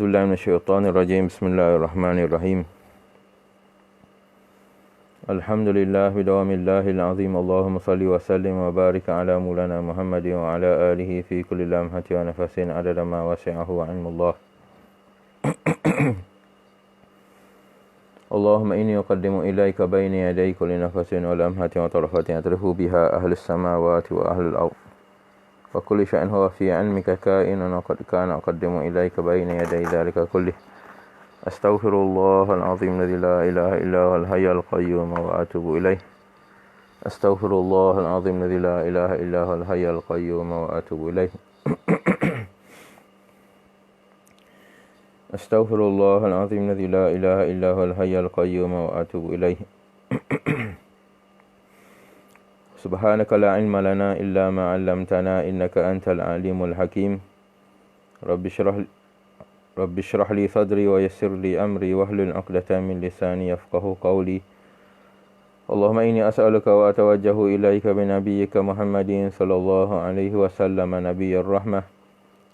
A'udzubillahi minasyaitonirrajim. Bismillahirrahmanirrahim. Alhamdulillah bidawamillahil azim. Allahumma salli wa sallim wa barik ala maulana Muhammadin wa ala alihi fi kulli lamhati wa nafasin adada ma wasi'ahu wa ilmullah. Allahumma inni uqaddimu ilaika bayni yaday kulli nafasin wa lamhatin wa tarafatin atrihu biha ahlus samawati wa ahlul ardh. Wa kulli syai'in huwa fi 'ilmika ka'inun wa qad kana aqaddimu ilaika bayna yaday dzalika kullih. Astaghfirullahal azim alladzi la ilaha illa huwal hayyul qayyum wa atubu ilaih. Astaghfirullahal azim alladzi la ilaha illa huwal hayyul qayyum wa atubu ilaih. Astaghfirullahal azim alladzi la ilaha illa huwal hayyul qayyum wa atubu ilaih. Subhanaka la ilma lana illa ma 'allamtana innaka antal alimul hakim. Rabbi shrah li sadri wa yassir li amri wahlul 'uqdatam min lisani yafqahu qawli. Allahumma inni as'aluka wa atawajjahu ilaika bi nabiyyika Muhammadin sallallahu alaihi wasallam nabiyyir rahmah.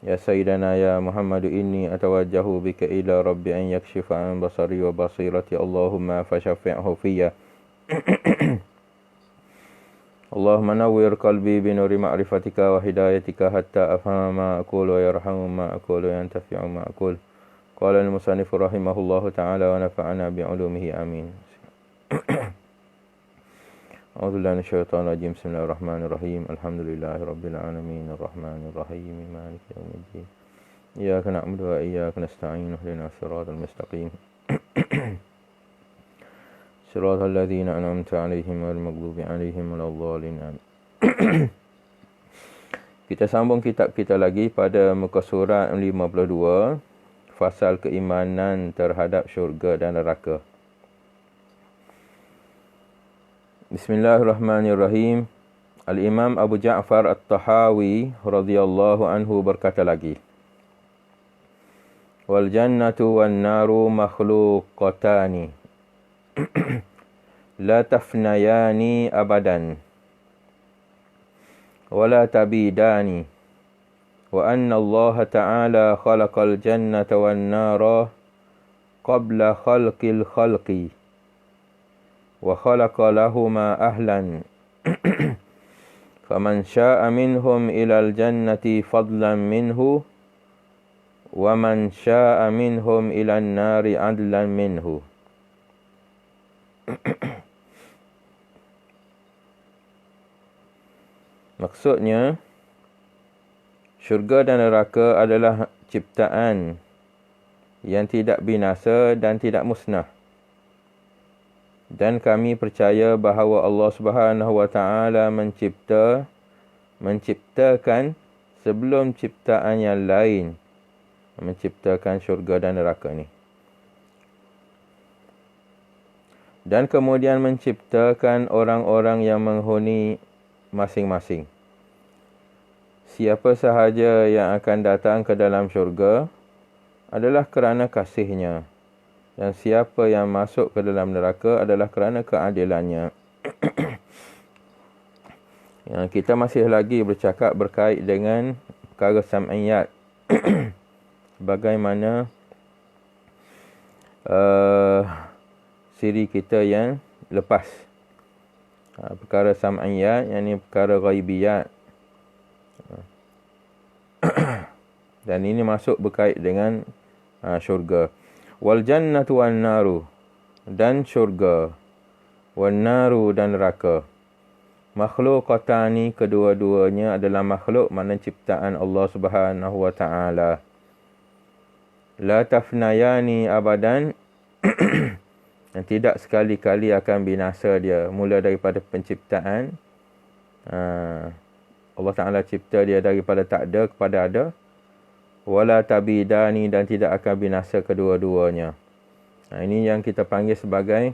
Ya sayyidana ya Muhammad inni atawajjahu bika ila rabbi an yakshifa an basari wa basirati. Allahumma fashaffi'hu fiyya. Allahumma nawwir qalbi bi nuri ma'rifatika wa hidayatika hatta afhama ma aqulu wa yarhamu ma aqulu wa yantafi'u ma aqulu. Qala al-musannif rahimahullahu ta'ala wa nafa'ana bi 'ulumihi amin. A'udzu billahi minasyaitonir rajim. Bismillahirrahmanirrahim. Alhamdulillahi rabbil alamin arrahmanir rahim maliki yaumiddin. Iyyaka na'budu wa iyyaka nasta'in ihdinas siratal mustaqim. Siratal ladzina an'amta 'alaihim ghairil maghdubi 'alaihim waladdallin. Kita sambung kitab kita lagi pada muka surat 52, fasal keimanan terhadap syurga dan neraka. Bismillahirrahmanirrahim. Al-Imam Abu Ja'far At-Tahawi radhiyallahu anhu berkata lagi, wal jannatu wan naru makhluqatani la tafnayani abadan wa la tabidani wa anna Allah ta'ala khalaqal jannata wan nara qabla khalqil khalqi wa khalaqa lahuma ahlan faman syaa'a minhum ilal jannati fadlan minhu wa man syaa'a minhum ilan nari adlan minhu. Maksudnya, syurga dan neraka adalah ciptaan yang tidak binasa dan tidak musnah. Dan kami percaya bahawa Allah Subhanahu wa taala menciptakan sebelum ciptaan yang lain, menciptakan syurga dan neraka ni. Dan kemudian menciptakan orang-orang yang menghuni masing-masing. Siapa sahaja yang akan datang ke dalam syurga adalah kerana kasihnya. Dan siapa yang masuk ke dalam neraka adalah kerana keadilannya. Yang kita masih lagi bercakap berkait dengan perkara sam'iyat. Bagaimana siri kita yang lepas. Perkara sam'iyat, yang ini perkara ghaibiyat. Dan ini masuk berkait dengan syurga. Wal jannatu wan naru, dan syurga. Wan naru, dan neraka. Makhluqatani, kedua-duanya adalah makhluk, makna ciptaan Allah Subhanahu wa taala. La tafnayani abadan, dan tidak sekali-kali akan binasa dia. Mula daripada penciptaan, Allah Ta'ala cipta dia daripada tak ada kepada ada. Wala tabidani, dan tidak akan binasa kedua-duanya. Ini yang kita panggil sebagai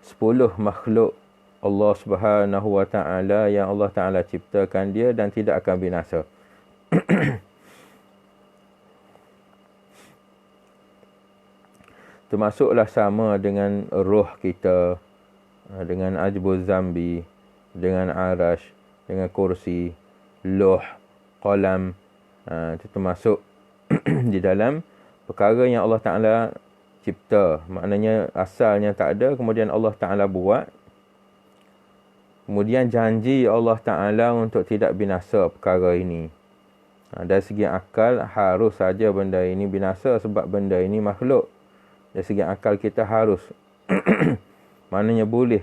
10 makhluk Allah Subhanahu wa taala yang Allah Ta'ala ciptakan dia dan tidak akan binasa. Termasuklah sama dengan roh kita, dengan ajbuz zambi, dengan arash, dengan kursi, loh, qalam. Itu termasuk di dalam perkara yang Allah Ta'ala cipta. Maknanya asalnya tak ada, kemudian Allah Ta'ala buat. Kemudian janji Allah Ta'ala untuk tidak binasa perkara ini. Dari segi akal, harus saja benda ini binasa sebab benda ini makhluk. Dari segi akal kita harus. Maknanya boleh.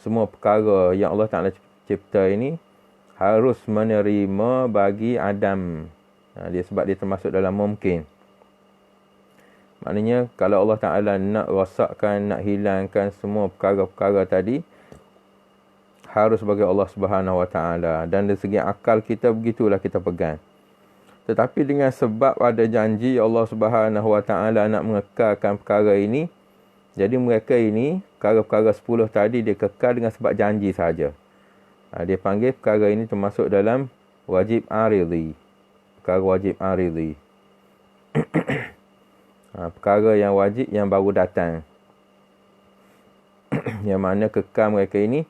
Semua perkara yang Allah Ta'ala cipta ini harus menerima bagi Adam. Sebab dia termasuk dalam mungkin. Maknanya kalau Allah Ta'ala nak rosakkan, nak hilangkan semua perkara-perkara tadi, harus bagi Allah Subhanahu Wa Ta'ala. Dan dari segi akal kita, begitulah kita pegang. Tetapi dengan sebab ada janji Allah Subhanahu Wa Ta'ala nak mengekalkan perkara ini, jadi mereka ini, perkara-perkara 10 tadi dia kekal dengan sebab janji saja. Dia panggil perkara ini termasuk dalam wajib aridhi. Perkara wajib aridhi. Perkara yang wajib yang baru datang. Yang mana kekal mereka ini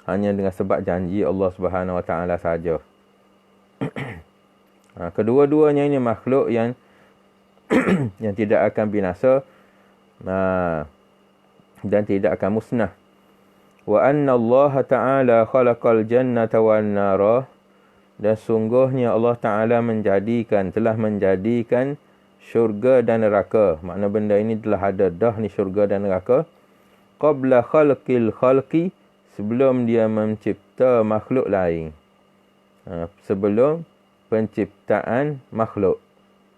hanya dengan sebab janji Allah Subhanahu Wa Ta'ala saja. Kedua-duanya ini makhluk yang yang tidak akan binasa dan tidak akan musnah. Wa anna Allah Ta'ala khalaqal jannata wan nara, dan sungguhnya Allah Ta'ala telah menjadikan syurga dan neraka. Makna benda ini telah ada dah ni syurga dan neraka. Qabla khalqil khalqi, sebelum dia mencipta makhluk lain. Sebelum penciptaan makhluk.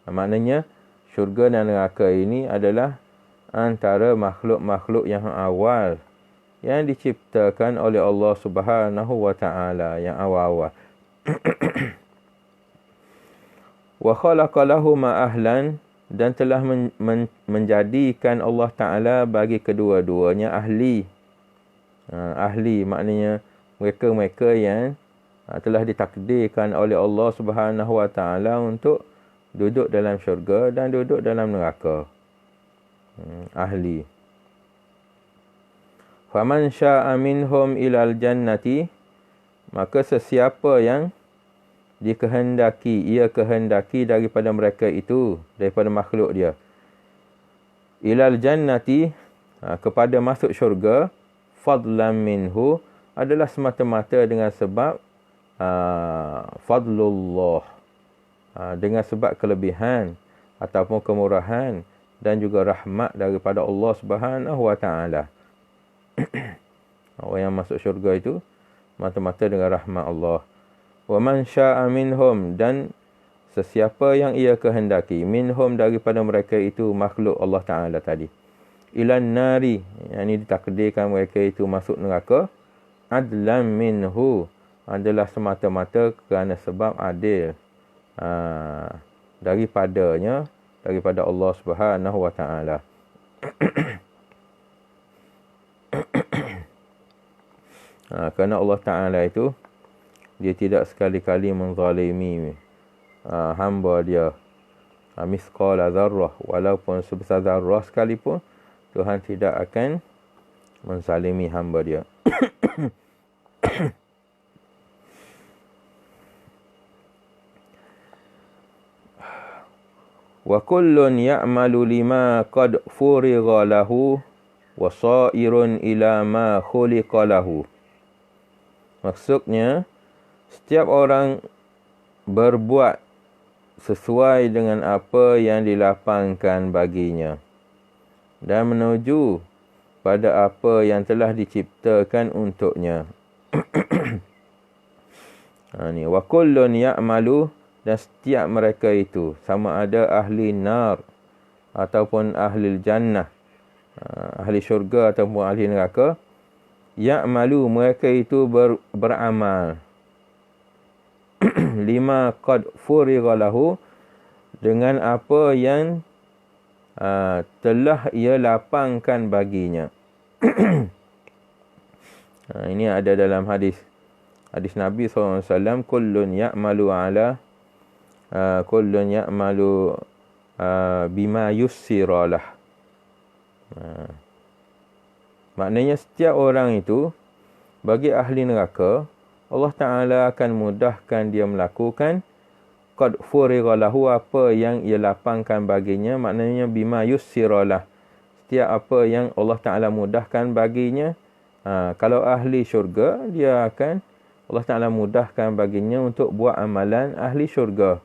Maknanya syurga dan neraka ini adalah antara makhluk-makhluk yang awal yang diciptakan oleh Allah Subhanahu Wa Ta'ala, yang awal-awal. Wa khalaqa lahuma ahlan, dan telah menjadikan Allah Ta'ala bagi kedua-duanya ahli. Ahli maknanya mereka-mereka yang telah ditakdirkan oleh Allah Subhanahu Wa Ta'ala untuk duduk dalam syurga dan duduk dalam neraka. Ahli. Faman syaa minhum ilal jannati, maka sesiapa yang ia kehendaki daripada mereka itu, daripada makhluk dia, ilal jannati, kepada masuk syurga, fadlan minhu, adalah semata-mata dengan sebab fadlullah, dengan sebab kelebihan ataupun kemurahan dan juga rahmat daripada Allah Subhanahu Wa Ta'ala. Orang yang masuk syurga itu mata-mata dengan rahmat Allah. Wa man syaa minhum, dan sesiapa yang ia kehendaki, minhum daripada mereka itu makhluk Allah Ta'ala tadi, ilan nari, yang ini ditakdirkan mereka itu masuk neraka, adlan minhu, adalah semata-mata kerana sebab adil daripada Allah Subhanahu Wa Ta'ala. Kerana Allah Ta'ala itu, dia tidak sekali-kali menzalimi hamba dia. Misqala zarrah, walaupun sebesar zarrah sekalipun, Tuhan tidak akan menzalimi hamba dia. Wa kullun ya'malu lima qad furigha lahu wa sa'irun ila ma khuliqa lahu. Maksudnya, setiap orang berbuat sesuai dengan apa yang dilapangkan baginya dan menuju pada apa yang telah diciptakan untuknya. Ni wa kullun ya'malu, dan setiap mereka itu, sama ada ahli nar ataupun ahli jannah, ahli syurga ataupun ahli neraka, ya'malu, mereka itu beramal lima qad furigha lahu, dengan apa yang telah ia lapangkan baginya. Ini ada dalam hadis Nabi SAW, kullun ya'malu bima yussiralah. Maknanya setiap orang itu, bagi ahli neraka, Allah Ta'ala akan mudahkan dia melakukan qad furiga lahu, apa yang ia lapangkan baginya, maknanya bima yussiralah, setiap apa yang Allah Ta'ala mudahkan baginya. Kalau ahli syurga, dia akan Allah Ta'ala mudahkan baginya untuk buat amalan ahli syurga.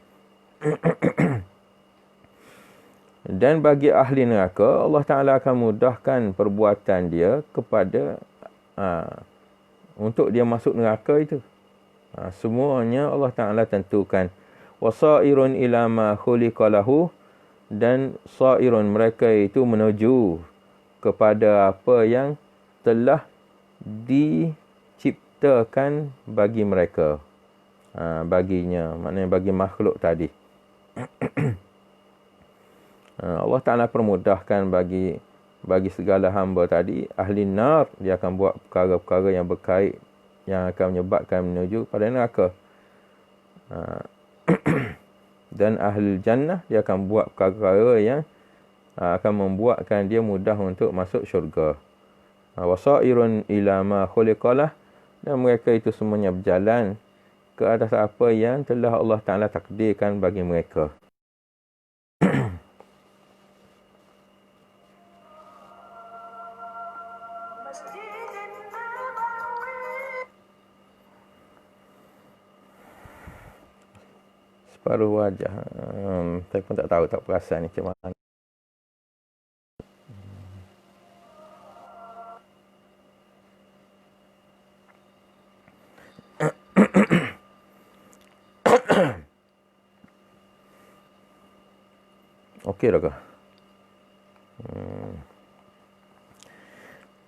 Dan bagi ahli neraka, Allah Ta'ala akan mudahkan perbuatan dia kepada untuk dia masuk neraka itu. Semuanya Allah Ta'ala tentukan. Wasairun ila ma khuliqa lahu, dan sairun, mereka itu menuju kepada apa yang telah diciptakan bagi mereka. Baginya, maknanya bagi makhluk tadi. Allah Ta'ala permudahkan bagi segala hamba tadi. Ahli nar, dia akan buat perkara-perkara yang berkait, yang akan menyebabkan menuju pada neraka. Dan ahli jannah, dia akan buat perkara-perkara yang akan membuatkan dia mudah untuk masuk syurga. Wasairun ila ma khuliqalah, dan mereka itu semuanya berjalan ke atas apa yang telah Allah Ta'ala takdirkan bagi mereka. Separuh wajah. Saya pun tak tahu, tak perasan ni macam mana. Okey dah ke?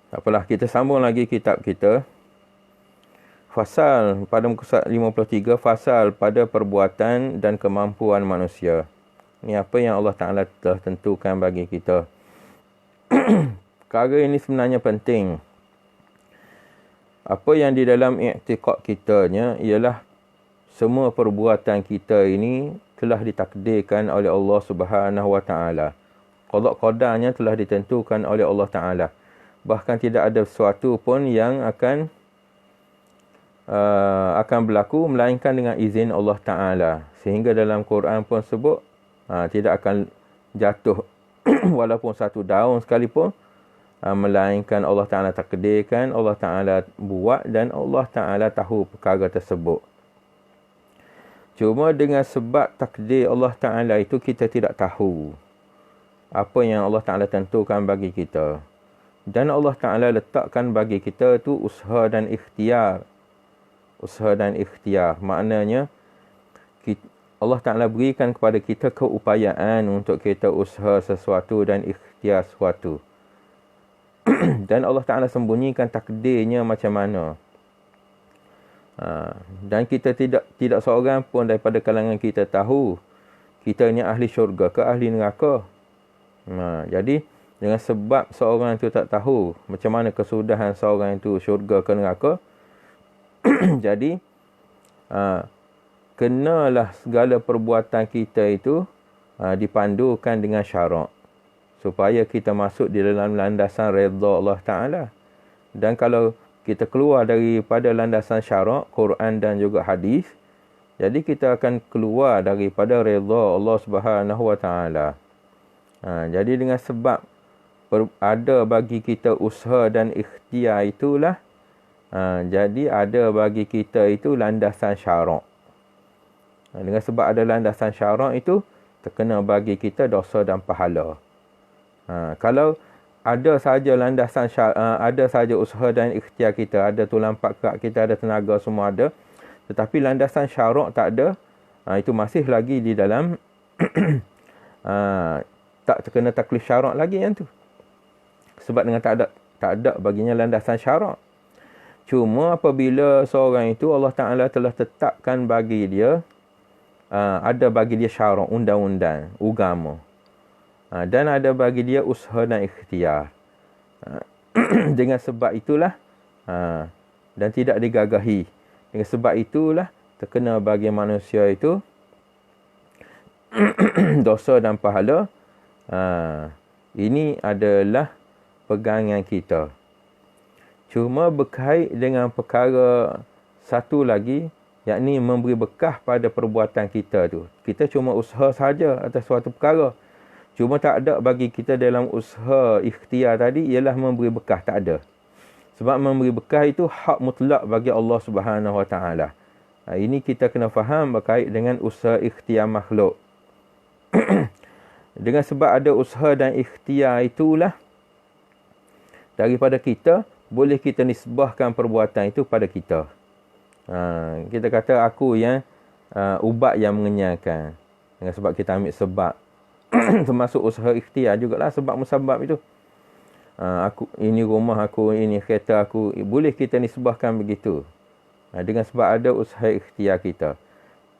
Tak apalah, kita sambung lagi kitab kita. Fasal pada muka surat 53, fasal pada perbuatan dan kemampuan manusia. Ini apa yang Allah Ta'ala telah tentukan bagi kita. Perkara ini sebenarnya penting. Apa yang di dalam i'tiqad kitanya ialah semua perbuatan kita ini telah ditakdirkan oleh Allah Subhanahu Wa Ta'ala. Qada qadarnya telah ditentukan oleh Allah Ta'ala. Bahkan tidak ada sesuatu pun yang akan berlaku melainkan dengan izin Allah Ta'ala. Sehingga dalam Quran pun sebut tidak akan jatuh walaupun satu daun sekalipun, melainkan Allah Ta'ala takdirkan, Allah Ta'ala buat, dan Allah Ta'ala tahu perkara tersebut. Cuma dengan sebab takdir Allah Ta'ala itu, kita tidak tahu apa yang Allah Ta'ala tentukan bagi kita. Dan Allah Ta'ala letakkan bagi kita tu usaha dan ikhtiar. Usaha dan ikhtiar. Maknanya, Allah Ta'ala berikan kepada kita keupayaan untuk kita usaha sesuatu dan ikhtiar sesuatu. Dan Allah Ta'ala sembunyikan takdirnya macam mana. Dan kita tidak seorang pun daripada kalangan kita tahu kita ni ahli syurga ke ahli neraka. Jadi, dengan sebab seorang itu tak tahu macam mana kesudahan seorang itu syurga ke neraka, jadi, kenalah segala perbuatan kita itu dipandukan dengan syarak, supaya kita masuk di dalam landasan redha Allah Ta'ala. Dan kalau kita keluar daripada landasan syarak, Quran dan juga hadis, jadi kita akan keluar daripada redha Allah Subhanahu Wa Ta'ala. Jadi dengan sebab ada bagi kita usaha dan ikhtiar itulah, jadi ada bagi kita itu landasan syarak. Dengan sebab ada landasan syarak itu, terkena bagi kita dosa dan pahala. Kalau ada saja landasan ada saja usaha dan ikhtiar kita, ada tulang pakak kita, ada tenaga, semua ada, tetapi landasan syarak tak ada, itu masih lagi di dalam tak terkena taklif syarak lagi yang tu. Sebab dengan tak ada baginya landasan syarak. Cuma apabila seorang itu Allah Ta'ala telah tetapkan bagi dia, ada bagi dia syarak, undang-undang, agama. Dan ada bagi dia usaha dan ikhtiar. Dengan sebab itulah, dan tidak digagahi. Dengan sebab itulah, terkena bagi manusia itu dosa dan pahala. Ini adalah pegangan kita. Cuma berkait dengan perkara satu lagi, yakni memberi bekah pada perbuatan kita tu. Kita cuma usaha saja atas suatu perkara. Cuma tak ada bagi kita dalam usaha ikhtiar tadi ialah memberi bekah, tak ada. Sebab memberi bekah itu hak mutlak bagi Allah Subhanahu Wa Taala. Ini kita kena faham berkait dengan usaha ikhtiar makhluk. Dengan sebab ada usaha dan ikhtiar itulah daripada kita, boleh kita nisbahkan perbuatan itu pada kita. Kita kata aku yang ubat yang mengenyangkan. Dengan sebab kita ambil sebab. Termasuk usaha ikhtiar jugalah sebab musabab itu. Aku ini rumah aku, ini kereta aku, boleh kita nisbahkan begitu. Dengan sebab ada usaha ikhtiar kita.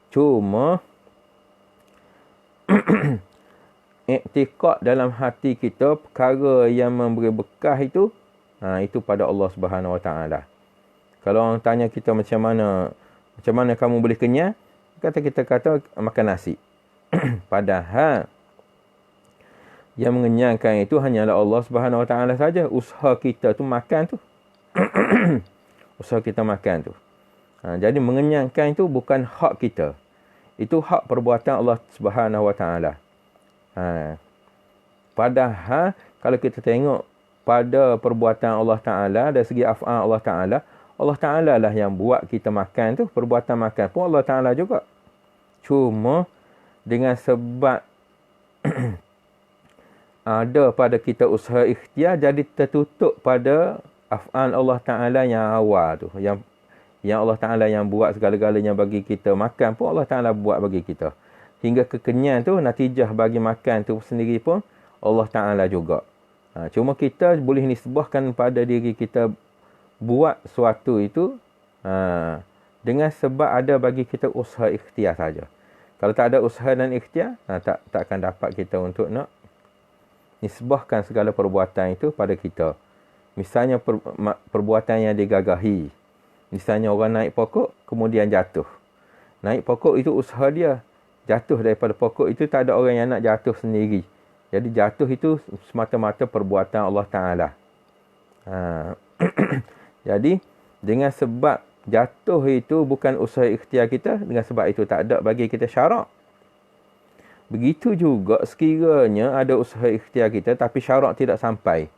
Cuma iktikad dalam hati kita perkara yang memberi bekah itu pada Allah Subhanahu Wa Taala. Kalau orang tanya kita macam mana kamu boleh kenyang, kita kata makan nasi. Padahal yang mengenyangkan itu hanyalah Allah Subhanahu Wa Taala saja. Usaha kita tu makan tu. Usaha kita makan tu. Jadi mengenyangkan itu bukan hak kita. Itu hak perbuatan Allah Subhanahu Wa Taala. Padahal kalau kita tengok pada perbuatan Allah Taala dari segi af'al Allah Taala lah yang buat kita makan tu. Perbuatan makan pun Allah Taala juga. Cuma dengan sebab ada pada kita usaha ikhtiar, jadi tertutup pada af'al Allah Ta'ala yang awal tu. Yang Allah Ta'ala yang buat segala-galanya bagi kita. Makan pun Allah Ta'ala buat bagi kita. Hingga kekenyang tu, natijah bagi makan tu sendiri pun Allah Ta'ala juga. Cuma kita boleh nisbahkan pada diri kita buat sesuatu itu dengan sebab ada bagi kita usaha ikhtiar saja. Kalau tak ada usaha dan ikhtiar, tak akan dapat kita untuk nak nisbahkan segala perbuatan itu pada kita. Misalnya perbuatan yang digagahi. Misalnya orang naik pokok, kemudian jatuh. Naik pokok itu usaha dia. Jatuh daripada pokok itu tak ada orang yang nak jatuh sendiri. Jadi jatuh itu semata-mata perbuatan Allah Ta'ala. Jadi dengan sebab jatuh itu bukan usaha ikhtiar kita, dengan sebab itu tak ada bagi kita syarak. Begitu juga sekiranya ada usaha ikhtiar kita tapi syarak tidak sampai.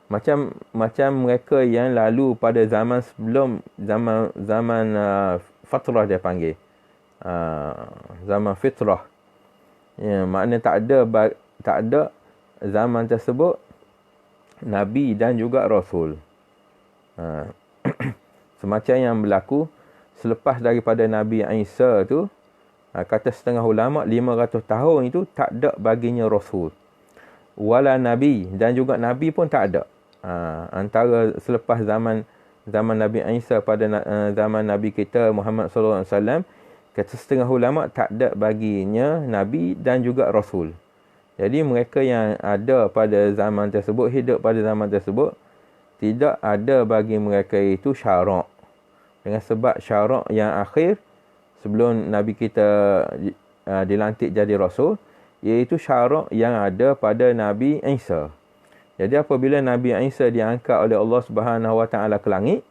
Macam mereka yang lalu pada zaman sebelum zaman fatrah dia panggil. Zaman fitrah. Maknanya tak ada zaman tersebut nabi dan juga rasul. Semacam yang berlaku selepas daripada Nabi Isa tu, kata setengah ulama 500 tahun itu tak ada baginya rasul. Wala nabi, dan juga nabi pun tak ada. Antara selepas zaman Nabi Isa pada zaman Nabi kita Muhammad sallallahu alaihi wasallam, kata setengah ulama tak ada baginya nabi dan juga rasul. Jadi mereka yang ada pada zaman tersebut, hidup pada zaman tersebut, tidak ada bagi mereka itu syarak. Dengan sebab syarak yang akhir sebelum Nabi kita dilantik jadi Rasul, iaitu syarak yang ada pada Nabi Isa. Jadi apabila Nabi Isa diangkat oleh Allah Subhanahu Wa Taala ke langit,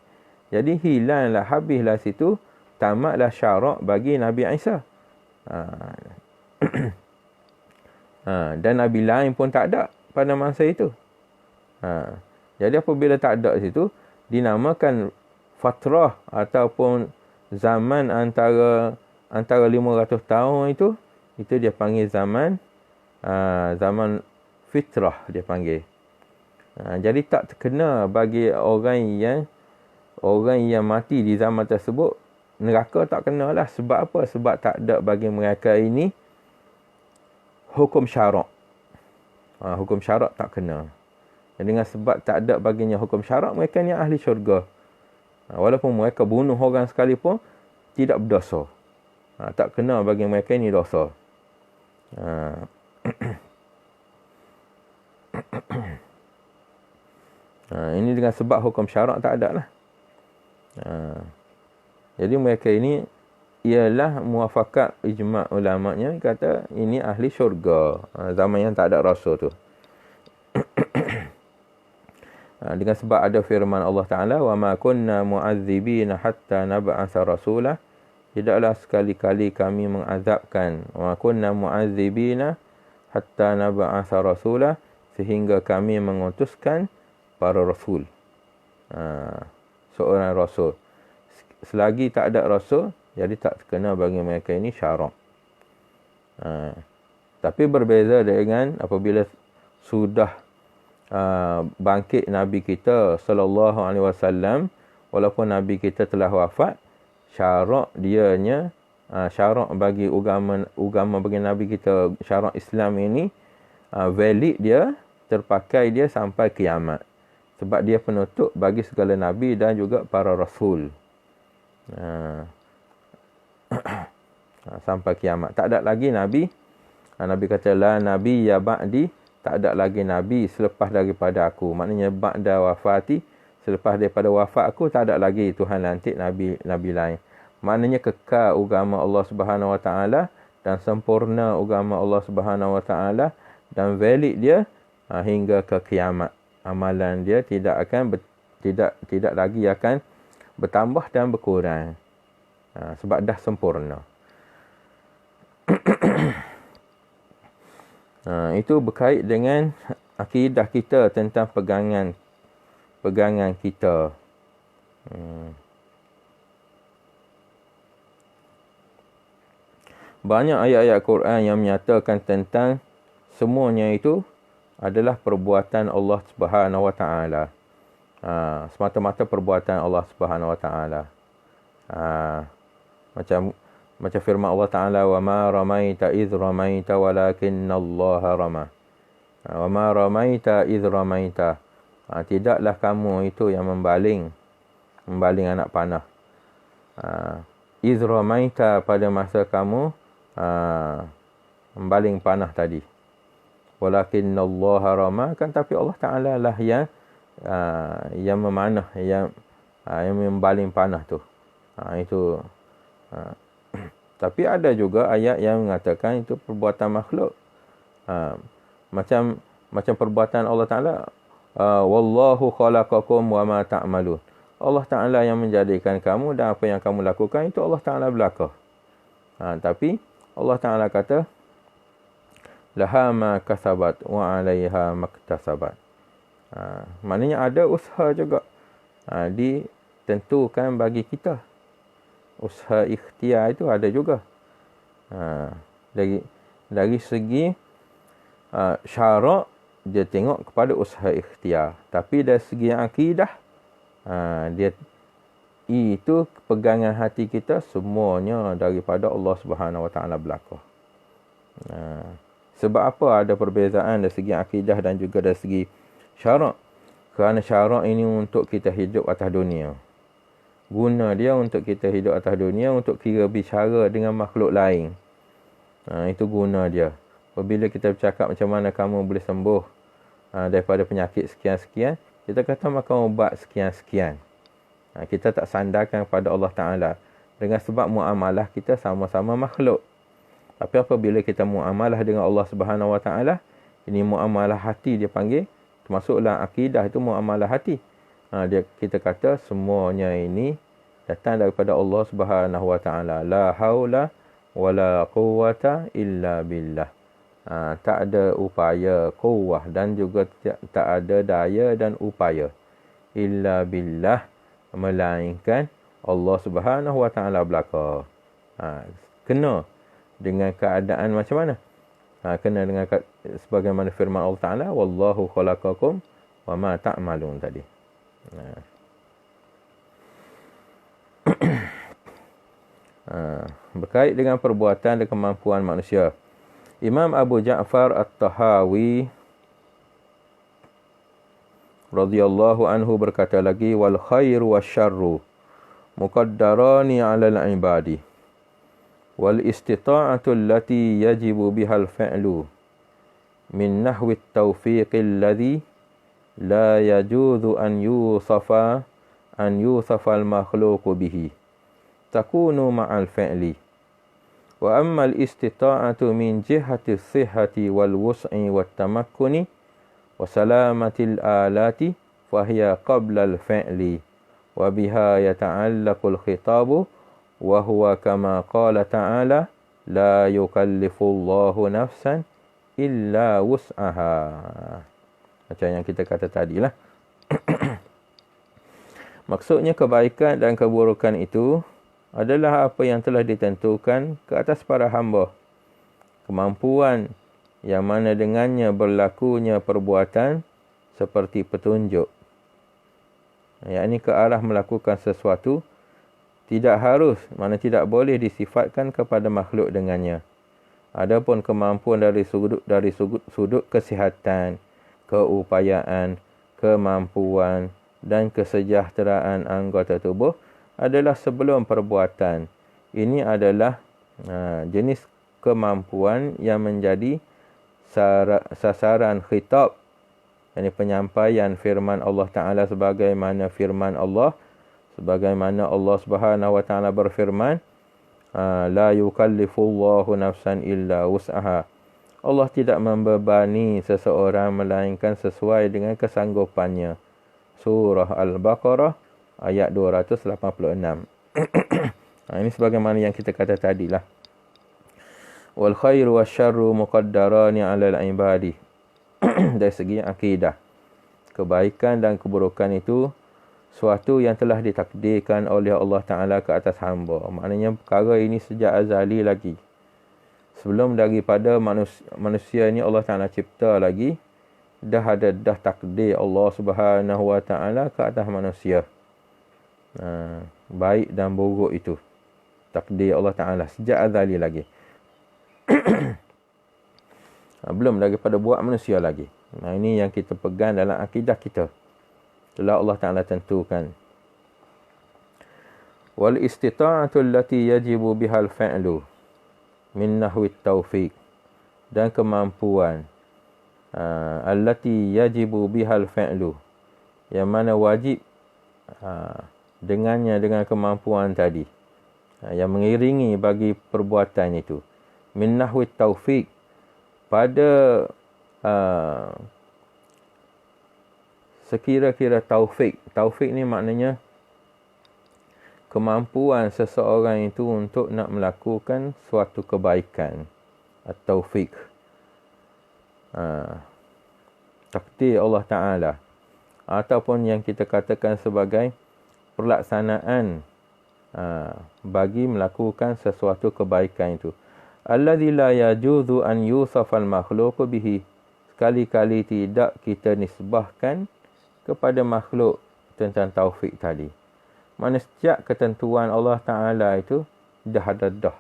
jadi hilanglah, habislah situ, tamatlah syarak bagi Nabi Isa. Dan Nabi lain pun tak ada pada masa itu. Jadi apabila tak ada situ, dinamakan fatrah ataupun zaman antara 500 tahun itu dia panggil zaman fitrah dia panggil. Jadi tak terkena bagi orang yang mati di zaman tersebut, neraka tak kenalah. Sebab apa? Sebab tak ada bagi mereka ini hukum syarak. Hukum syarak tak kena. Dengan sebab tak ada baginya hukum syarak, mereka ni ahli syurga. Walaupun mereka bunuh orang sekalipun, tidak berdosa. Tak kena bagi mereka ini dosa. Ini dengan sebab hukum syarak tak ada lah. Jadi mereka ini ialah muafakat ijma' ulamanya, kata ini ahli syurga. Zaman yang tak ada rasul tu. Dengan sebab ada firman Allah Ta'ala, wa ma kunna mu'azzibina hatta nab'atha rasulah tidaklah sekali-kali kami mengazabkan, wa kunna mu'adzibina hatta nab'atha rasula, sehingga kami mengutuskan para rasul. Seorang rasul. Selagi tak ada rasul, jadi tak kena bagi mereka ini syarak. Tapi berbeza dengan apabila sudah bangkit Nabi kita sallallahu alaihi wasallam, walaupun Nabi kita telah wafat, syarak dianya, syarak bagi agama bagi Nabi kita, syarak Islam ini valid dia, terpakai dia sampai kiamat. Sebab dia penutup bagi segala Nabi dan juga para Rasul. Sampai kiamat. Tak ada lagi Nabi. Nabi kata, la Nabi ya ba'di. Tak ada lagi Nabi selepas daripada aku. Maknanya ba'da wafati. Selepas daripada wafat aku, tak ada lagi Tuhan lantik Nabi lain. Maknanya kekal agama Allah Subhanahu Wa Taala dan sempurna agama Allah Subhanahu Wa Taala dan valid dia hingga ke kiamat. Amalan dia tidak lagi akan bertambah dan berkurang. Sebab dah sempurna. Itu berkait dengan akidah kita tentang pegangan kita. Banyak ayat-ayat Quran yang menyatakan tentang semuanya itu adalah perbuatan Allah Subhanahu Wa Taala. Semata-mata perbuatan Allah Subhanahu Wa Taala. Macam firman Allah Taala, wa ma ramaita idh ramaita walakinallaha rama. Wa ma ramaita idh ramaita. Tidaklah kamu itu yang membaling anak panah. Idh ramaita, pada masa kamu membaling panah tadi. Walakinallaha rama, kan tapi Allah Taala lah yang memanah, yang membaling panah tu. Itu tapi ada juga ayat yang mengatakan itu perbuatan makhluk. Macam perbuatan Allah Taala, wallahu khalaqakum wa ma ta'malun. Allah Taala yang menjadikan kamu dan apa yang kamu lakukan itu Allah Taala belaka. Tapi Allah Taala kata, laha ma kasabat wa 'alaiha maktasabat. Maknanya ada usaha juga. Ditentukan bagi kita. Usaha ikhtiar itu ada juga. Dari segi syarak, dia tengok kepada usaha ikhtiar. Tapi dari segi akidah, dia itu pegangan hati kita semuanya daripada Allah Subhanahu Wa Taala belaka. Sebab apa ada perbezaan dari segi akidah dan juga dari segi syarak? Kerana syarak ini untuk kita hidup atas dunia. Guna dia untuk kita hidup atas dunia, untuk kira bicara dengan makhluk lain. Itu guna dia. Apabila kita bercakap macam mana kamu boleh sembuh daripada penyakit sekian-sekian, kita kata makan ubat sekian-sekian. Kita tak sandarkan kepada Allah Ta'ala. Dengan sebab muamalah kita sama-sama makhluk. Tapi apabila kita muamalah dengan Allah Subhanahu Wa Ta'ala, ini muamalah hati dia panggil. Termasuklah akidah itu muamalah hati. Kita kata semuanya ini datang daripada Allah Subhanahu Wa Taala. La haula wala quwwata illa billah. Tak ada upaya, quwwah, dan juga tak ada daya dan upaya illa billah, melainkan Allah Subhanahu Wa Taala belaka. Kena dengan keadaan macam mana? Kena dengan sebagaimana firman Allah Taala, wallahu khalaqakum wa ma ta'malun tadi. Berkait dengan perbuatan dan kemampuan manusia, Imam Abu Ja'far At-Tahawi radhiyallahu anhu berkata lagi, wal khairu wasyarru muqaddarani 'alal ibadi wal istita'atu allati yajibu bihal fi'lu min nahwi at-tawfiq alladhi la yajuzu an yusafa al-makhluqu bihi takunu ma'al fi'li wa amma al-istita'atu min jihati as-sihhati wal wus'i wat tamakkuni wa salamati al-alati fahiya qabla al-fi'li wa biha yata'allaqu al-khitabu wa huwa kama qala ta'ala la yukallifullahu nafsan illa wus'aha. Macam yang kita kata tadilah. Maksudnya kebaikan dan keburukan itu adalah apa yang telah ditentukan ke atas para hamba. Kemampuan yang mana dengannya berlakunya perbuatan seperti petunjuk. Yakni ke arah melakukan sesuatu tidak harus, mana tidak boleh disifatkan kepada makhluk dengannya. Adapun kemampuan dari sudut kesihatan, keupayaan, kemampuan dan kesejahteraan anggota tubuh adalah sebelum perbuatan. Ini adalah jenis kemampuan yang menjadi sasaran khitab, yakni penyampaian firman Allah Ta'ala sebagaimana firman Allah, sebagaimana Allah Subhanahu wa Ta'ala berfirman, la yukallifullahu nafsan illa wus'aha. Allah tidak membebani seseorang melainkan sesuai dengan kesanggupannya. Surah Al-Baqarah ayat 286. Ini sebagaimana yang kita kata tadilah. Wal khairu wasyarru muqaddarani 'alal ibadi. Dari segi akidah, kebaikan dan keburukan itu suatu yang telah ditakdirkan oleh Allah Ta'ala ke atas hamba. Maknanya perkara ini sejak azali lagi. Sebelum daripada manusia ini Allah Ta'ala cipta lagi, dah takdir Allah Subhanahu wa Ta'ala ke atas manusia. Baik dan buruk itu takdir Allah Ta'ala sejak azali lagi. Belum daripada buat manusia lagi. Ini yang kita pegang dalam akidah kita. Telah Allah Ta'ala tentukan. Wal istita'atu allati yajibu bihal fa'lu min nahwi taufiq. Dan kemampuan allati yajibu bihal fa'lu, yang mana wajib dengannya, dengan kemampuan tadi, yang mengiringi bagi perbuatan itu. Min nahwi taufiq, pada sekira-kira taufik. Taufik ni maknanya kemampuan seseorang itu untuk nak melakukan suatu kebaikan. At-taufik. Takdir Allah Ta'ala. Ataupun yang kita katakan sebagai pelaksanaan bagi melakukan sesuatu kebaikan itu. Alladzi la yajuzu an yusafal makhluqu bihi. Sekali-kali tidak kita nisbahkan kepada makhluk tentang taufik tadi. Mana setiap ketentuan Allah Ta'ala itu dah ada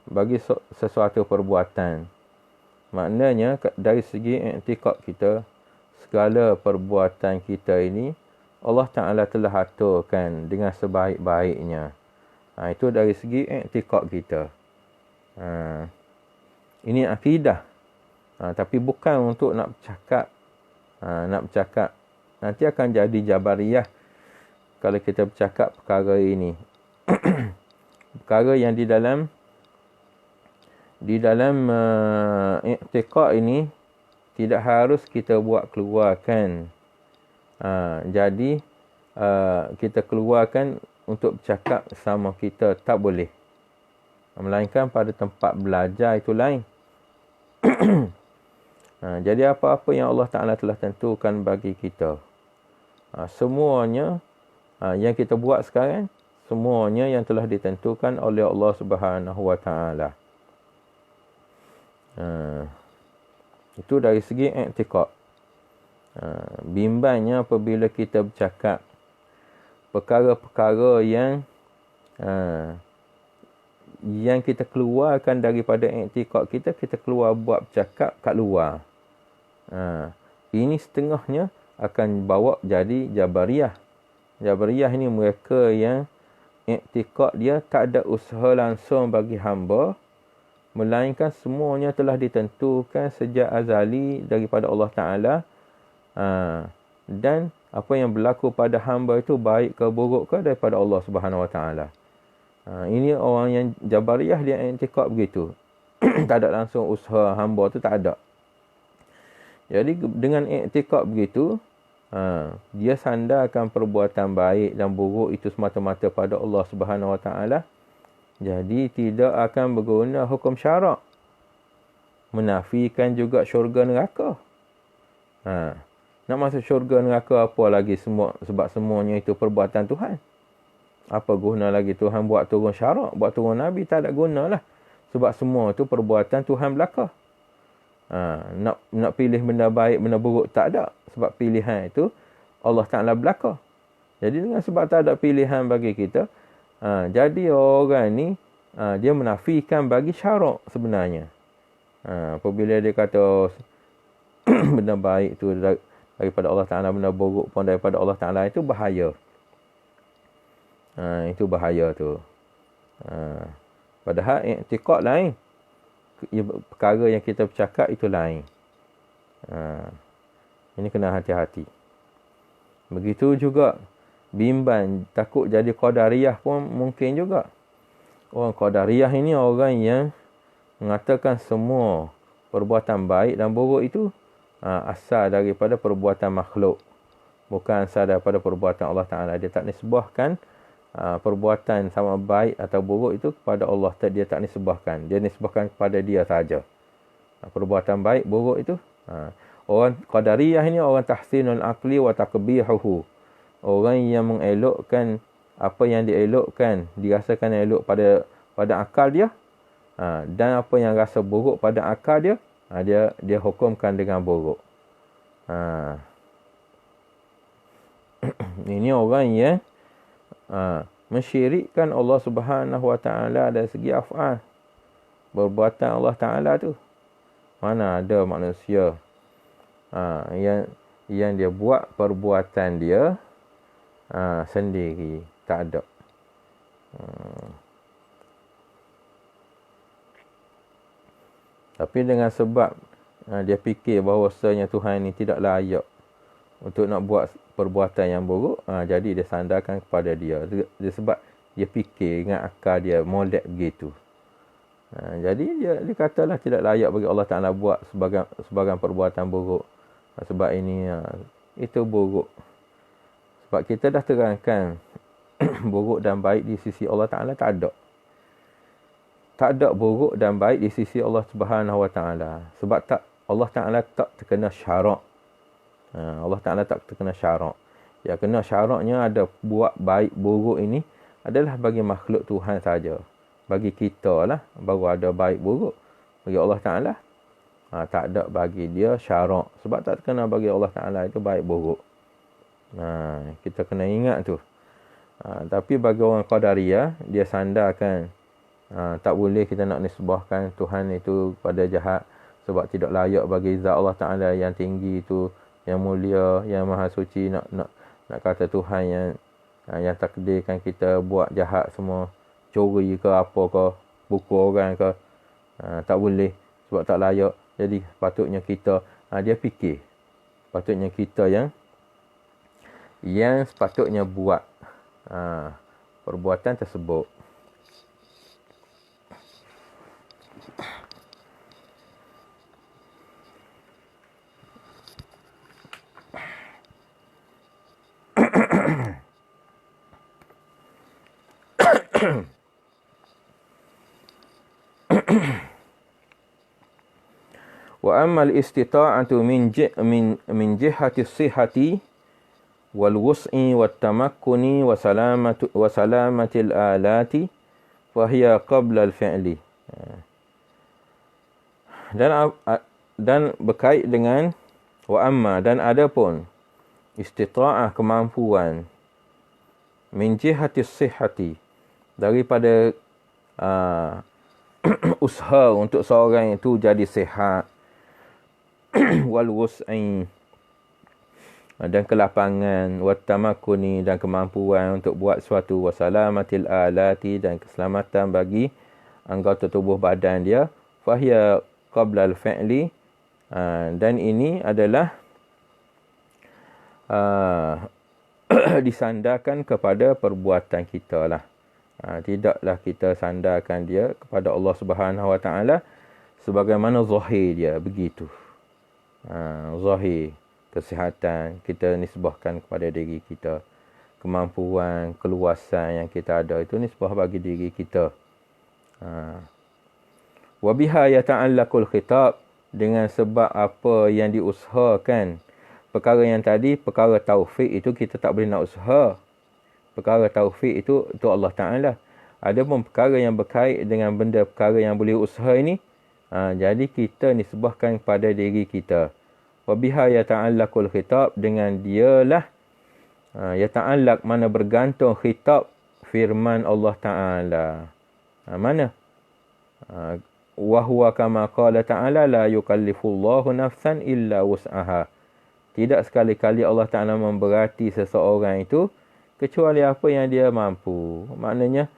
bagi sesuatu perbuatan. Maknanya dari segi i'tiqad kita, segala perbuatan kita ini Allah Ta'ala telah aturkan dengan sebaik-baiknya. Itu dari segi i'tiqad kita. Ini akidah. Tapi bukan untuk nak bercakap. Nanti akan jadi Jabariyah kalau kita bercakap perkara ini. Perkara yang di dalam i'tiqad ini tidak harus kita buat keluarkan. Jadi kita keluarkan untuk bercakap sama kita, tak boleh. Melainkan pada tempat belajar itu lain. Jadi apa-apa yang Allah Ta'ala telah tentukan bagi kita, semuanya yang kita buat sekarang, semuanya yang telah ditentukan oleh Allah Subhanahu wa Ta'ala. Itu dari segi i'tiqad. Bimbangnya apabila kita bercakap perkara-perkara yang kita keluarkan daripada i'tiqad kita, kita keluar buat bercakap kat luar. Ini setengahnya akan bawa jadi Jabariyah. Jabariyah ini mereka yang i'tiqad dia tak ada usaha langsung bagi hamba, melainkan semuanya telah ditentukan sejak azali daripada Allah Ta'ala. Dan apa yang berlaku pada hamba itu baik ke buruk ke daripada Allah Subhanahu Wa Ta'ala. Ini orang yang Jabariyah, dia i'tiqad begitu. Tak ada langsung usaha hamba tu, tak ada. Jadi dengan i'tiqad begitu, Dia sandarkan perbuatan baik dan buruk itu semata-mata pada Allah Subhanahu Wa Taala. Jadi tidak akan berguna hukum syarak. Menafikan juga syurga neraka. Nak masuk syurga neraka apa lagi semua, sebab semuanya itu perbuatan Tuhan. Apa guna lagi Tuhan buat turun syarak, buat turun Nabi, tak ada guna lah. Sebab semua itu perbuatan Tuhan belaka. Nak pilih benda baik, benda buruk, tak ada. Sebab pilihan itu Allah Ta'ala belaka. Jadi dengan sebab tak ada pilihan bagi kita, jadi orang ni dia menafikan bagi syarak sebenarnya. Apabila dia kata benda baik tu daripada Allah Ta'ala, benda buruk pun daripada Allah Ta'ala, itu bahaya. Itu bahaya tu. Padahal i'tiqad lain. Perkara yang kita bercakap itu lain. Ini kena hati-hati. Begitu juga bimbang, takut jadi Qadariyah pun mungkin juga. Orang Qadariyah ini orang yang mengatakan semua perbuatan baik dan buruk itu asal daripada perbuatan makhluk. Bukan asal daripada perbuatan Allah Ta'ala. Dia tak nisbahkan perbuatan sama baik atau buruk itu kepada Allah. Dia tak nisbahkan. Dia nisbahkan kepada dia saja. Perbuatan baik, buruk itu. Orang Qadariyah ini orang tahsinul aqli wa taqbihuhu. Orang yang mengelokkan apa yang dielokkan, dirasakan elok pada akal dia. Dan apa yang rasa buruk pada akal dia, dia hukumkan dengan buruk. Ini orang yang mensyirikkan Allah Subhanahu Wa Taala dari segi af'al. Perbuatan Allah Ta'ala tu. Mana ada manusia yang dia buat perbuatan dia sendiri. Tak ada. Tapi dengan sebab dia fikir bahawasanya Tuhan ni tidak layak untuk nak buat perbuatan yang buruk, jadi dia sandarkan kepada dia. Dia sebab dia fikir dengan akal dia molek begitu. Jadi dia katalah tidak layak bagi Allah Ta'ala buat sebagian perbuatan buruk. Sebab ini itu buruk. Sebab kita dah terangkan buruk dan baik di sisi Allah Ta'ala tak ada. Tak ada buruk dan baik di sisi Allah Subhanahu Wa Taala. Sebab Allah Ta'ala tak terkena syarak. Allah Ta'ala tak terkena syarak. Yang kena syaraknya ada buat baik buruk ini adalah bagi makhluk Tuhan saja. Bagi kita lah baru ada baik buruk. Bagi Allah Ta'ala tak ada bagi dia syarak. Sebab tak terkena bagi Allah Ta'ala itu baik buruk. Kita kena ingat tu. Tapi bagi orang Qadariyah, dia sandarkan tak boleh kita nak nisbahkan Tuhan itu pada jahat. Sebab tidak layak bagi zat Allah Ta'ala yang tinggi itu, yang mulia, yang maha suci. Nak kata Tuhan yang takdirkan kita buat jahat semua, curi ke apa ke, pukul orang ke, tak boleh sebab tak layak. Jadi patutnya kita, dia fikir patutnya kita yang sepatutnya buat perbuatan tersebut. Wa ammal istita'atu min jihati sihhati wal wus'i wat tamakkuni wa salamatil alati fa hiya qabla al fi'li. Dan berkait dengan wa amma, dan adapun istita'ah, kemampuan, min jihati sihhati, daripada usaha untuk seorang itu jadi sihat, wal wus'i, dan kelapangan, wat tamakkuni, dan kemampuan untuk buat sesuatu, wa salamatil alati, dan keselamatan bagi anggota tubuh badan dia, fahiya qabla al fi'li, dan ini adalah disandarkan kepada perbuatan kita lah. Tidaklah kita sandarkan dia kepada Allah Subhanahu Wa Taala sebagaimana zahir dia begitu. Zahir. kesihatan, kita nisbahkan kepada diri kita. Kemampuan, keluasan yang kita ada itu nisbah bagi diri kita. Wa biha yata'allaqul khitab, dengan sebab apa yang diusahakan. Perkara yang tadi, perkara taufik itu kita tak boleh nak usaha. Perkara taufik itu Allah Ta'ala. Ada pun perkara yang berkait dengan benda perkara yang boleh usaha ini, jadi kita nisbahkan kepada diri kita. Wa biha yata'allaqul khitab, dengan dialah yata'allaq, mana bergantung khitab firman Allah Ta'ala. Mana? Wa huwa kama qala ta'ala la yukallifullahu nafsan illa wus'aha. Tidak sekali-kali Allah Ta'ala memberati seseorang itu kecuali apa yang dia mampu. Maknanya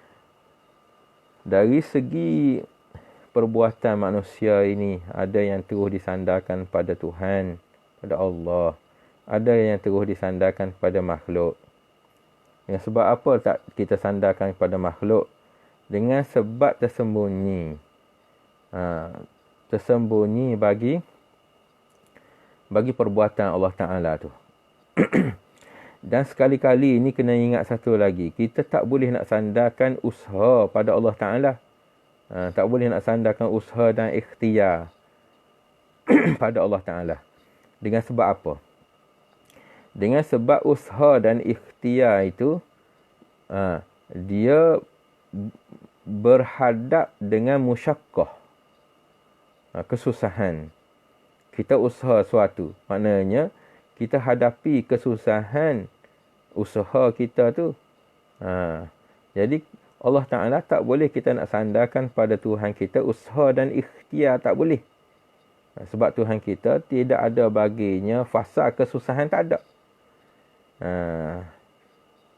dari segi perbuatan manusia ini, ada yang terus disandarkan pada Tuhan, pada Allah. Ada yang terus disandarkan kepada makhluk. Dengan sebab apa tak kita sandarkan kepada makhluk? Dengan sebab tersembunyi. Tersembunyi bagi perbuatan Allah Ta'ala tu. Dan sekali-kali ini kena ingat satu lagi. Kita tak boleh nak sandarkan usaha pada Allah Ta'ala. Tak boleh nak sandarkan usaha dan ikhtiar pada Allah Ta'ala. Dengan sebab apa? Dengan sebab usaha dan ikhtiar itu, dia berhadap dengan musyakkah, kesusahan. Kita usaha suatu, maknanya kita hadapi kesusahan usaha kita tu. Jadi Allah Ta'ala tak boleh kita nak sandarkan pada Tuhan kita usaha dan ikhtiar, tak boleh. Sebab Tuhan kita tidak ada baginya fasa kesusahan, tak ada.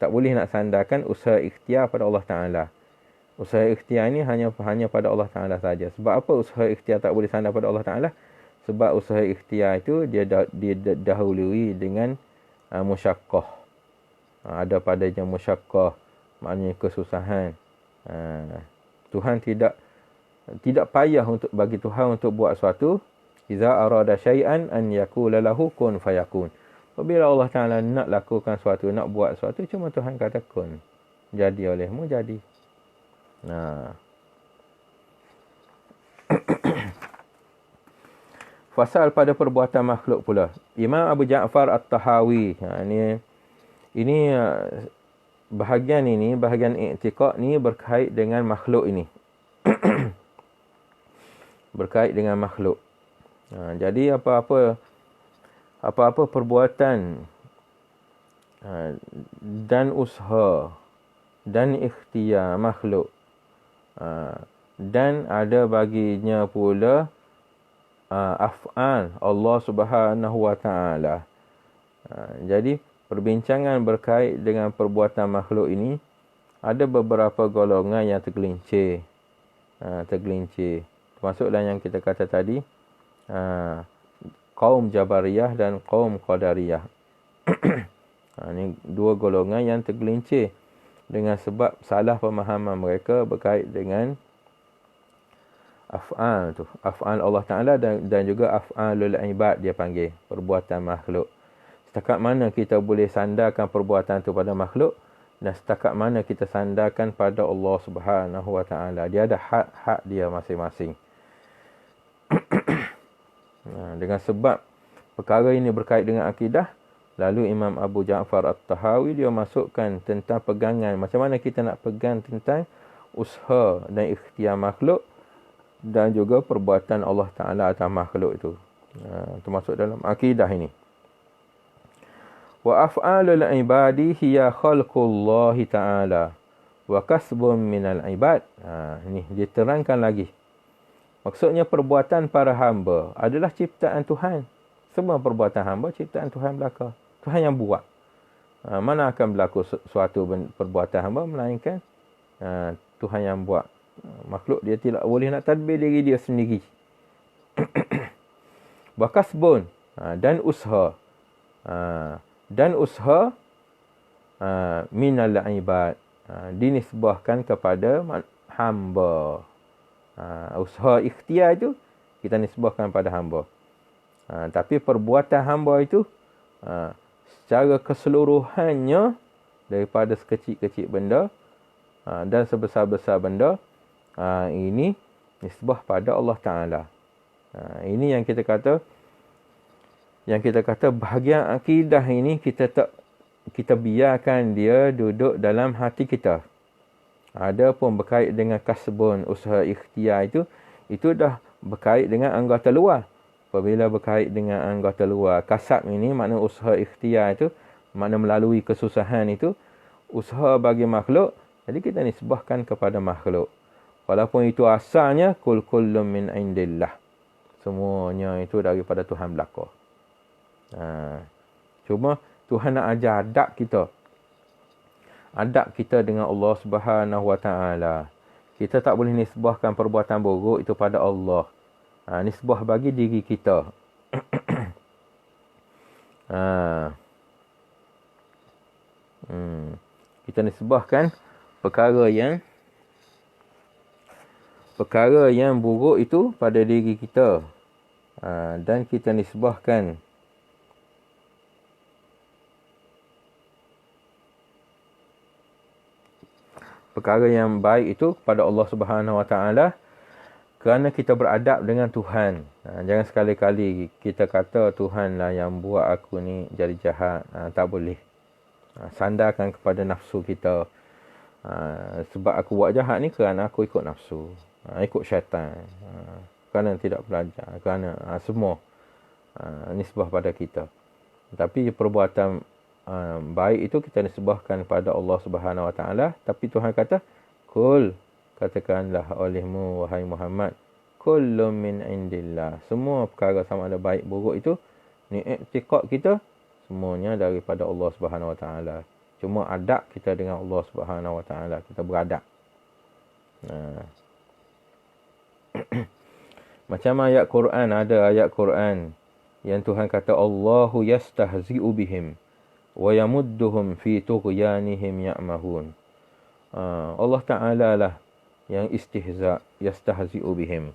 Tak boleh nak sandarkan usaha ikhtiar pada Allah Ta'ala. Usaha ikhtiar ini hanya pada Allah Ta'ala saja. Sebab apa usaha ikhtiar tak boleh sandar pada Allah Ta'ala? Sebab usaha ikhtiar itu dia dahului dengan musyakkah. Ada padanya musyakkah, maknanya kesusahan. Tuhan tidak payah bagi Tuhan untuk buat sesuatu. Iza arada syai'an an yakula lahu kun fayakun. Apabila Allah Ta'ala nak lakukan sesuatu, nak buat sesuatu, cuma Tuhan kata kun. Jadi olehmu, jadi. Fasal pada perbuatan makhluk pula. Imam Abu Ja'far At-Tahawi. Ini bahagian i'tiqad ni berkait dengan makhluk ini. Berkait dengan makhluk. Jadi apa-apa perbuatan dan usaha dan ikhtiar makhluk, dan ada baginya pula af'al Allah Subhanahu wa Ta'ala. Jadi perbincangan berkait dengan perbuatan makhluk ini, ada beberapa golongan yang tergelincir. Termasuklah yang kita kata tadi, kaum Jabariyah dan kaum Qadariyah. Ini dua golongan yang tergelincir dengan sebab salah pemahaman mereka berkait dengan af'al tu. Af'al Allah Ta'ala dan juga af'alul ibad dia panggil, perbuatan makhluk. Setakat mana kita boleh sandarkan perbuatan tu pada makhluk, dan setakat mana kita sandarkan pada Allah Subhanahu wa Ta'ala. Dia ada hak dia masing-masing. Dengan sebab perkara ini berkait dengan akidah, lalu Imam Abu Ja'far At-Tahawi dia masukkan tentang pegangan. Macam mana kita nak pegang tentang usaha dan ikhtiar makhluk dan juga perbuatan Allah Ta'ala atas makhluk itu. Termasuk dalam akidah ini. Wa af'alul ibadi hiya khalqullahi ta'ala wa kasbun minal ibad. Ini diterangkan lagi. Maksudnya perbuatan para hamba adalah ciptaan Tuhan. Semua perbuatan hamba ciptaan Tuhan belaka. Tuhan yang buat. Mana akan berlaku suatu perbuatan hamba melainkan Tuhan yang buat. Makhluk dia tidak boleh nak tadbir diri dia sendiri. Wakasbun, dan usaha. Dan usaha minal ibad, dinisbahkan kepada hamba. Usaha ikhtiar itu kita nisbahkan pada hamba. Tapi perbuatan hamba itu Secara keseluruhannya, daripada sekecil-kecil benda dan sebesar-besar benda, ini nisbah pada Allah Ta'ala. Ini yang kita kata bahagian akidah ini kita biarkan dia duduk dalam hati kita. Ada pun berkait dengan kasbun, usaha ikhtiar itu dah berkait dengan anggota luar. Apabila berkait dengan anggota luar, kasab ini makna usaha ikhtiar itu, makna melalui kesusahan itu, usaha bagi makhluk, jadi kita nisbahkan kepada makhluk. Walaupun itu asalnya kullum min indillah. Semuanya itu daripada Tuhan belaka. Cuma Tuhan nak ajar adab kita. Adab kita dengan Allah Subhanahu Wa Taala. Kita tak boleh nisbahkan perbuatan buruk itu pada Allah. Nisbah bagi diri kita. Kita nisbahkan perkara yang buruk itu pada diri kita. Dan kita nisbahkan perkara yang baik itu kepada Allah Subhanahu Wa Taala, kerana kita beradab dengan Tuhan. Jangan sekali-kali kita kata Tuhanlah yang buat aku ni jadi jahat. Tak boleh. Sandarkan kepada nafsu kita. Sebab aku buat jahat ni kerana aku ikut nafsu, ikut syaitan, kerana tidak belajar, kerana semua nisbah pada kita. Tapi perbuatan baik itu kita nisbahkan pada Allah Subhanahu Wa Taala. Tapi Tuhan kata, kul, katakanlah olehmu wahai Muhammad, kullum min indillah. Semua perkara sama ada baik buruk itu, ni i'tiqad kita, semuanya daripada Allah Subhanahu Wa Taala. Cuma adab kita dengan Allah Subhanahu Wa Taala, kita beradab. Macam ayat Quran, ada ayat Quran yang Tuhan kata Allahu yastahzi'u bihim wa yamudduhum fi tughyanihim ya'mahun. Allah Ta'ala lah yang istihza, yastahzi'u bihim.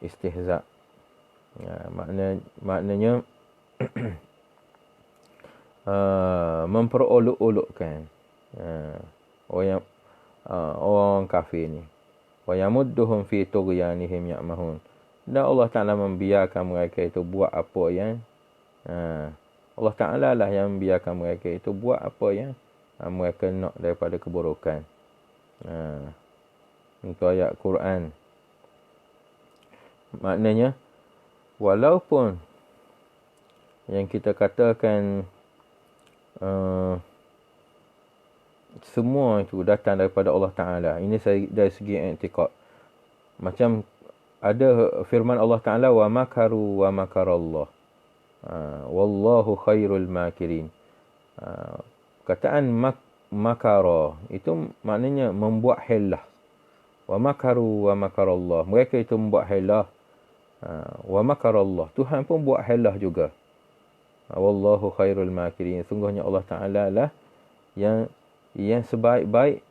Istihza. Maknanya memperolok-olokkan orang kafir ni. Wa yamudduhum fi tughyanihim ya'mahun. Dan Allah Ta'ala membiarkan mereka itu buat apa yang Allah Ta'ala lah yang membiarkan mereka itu buat apa yang mereka nak daripada keburukan. Itu ayat Quran. Maknanya, walaupun yang kita katakan semua itu datang daripada Allah Ta'ala. Ini dari segi i'tiqad. Macam ada firman Allah Ta'ala, wa makaru wa makarallah. Wallahu khairul makirin. Kataan makara itu maknanya membuat helah. Wa makaru wa makarallah. Mereka itu membuat helah. Wa makarallah. Tuhan pun buat helah juga. Wallahu khairul makirin. Sungguhnya Allah Ta'ala lah yang sebaik-baik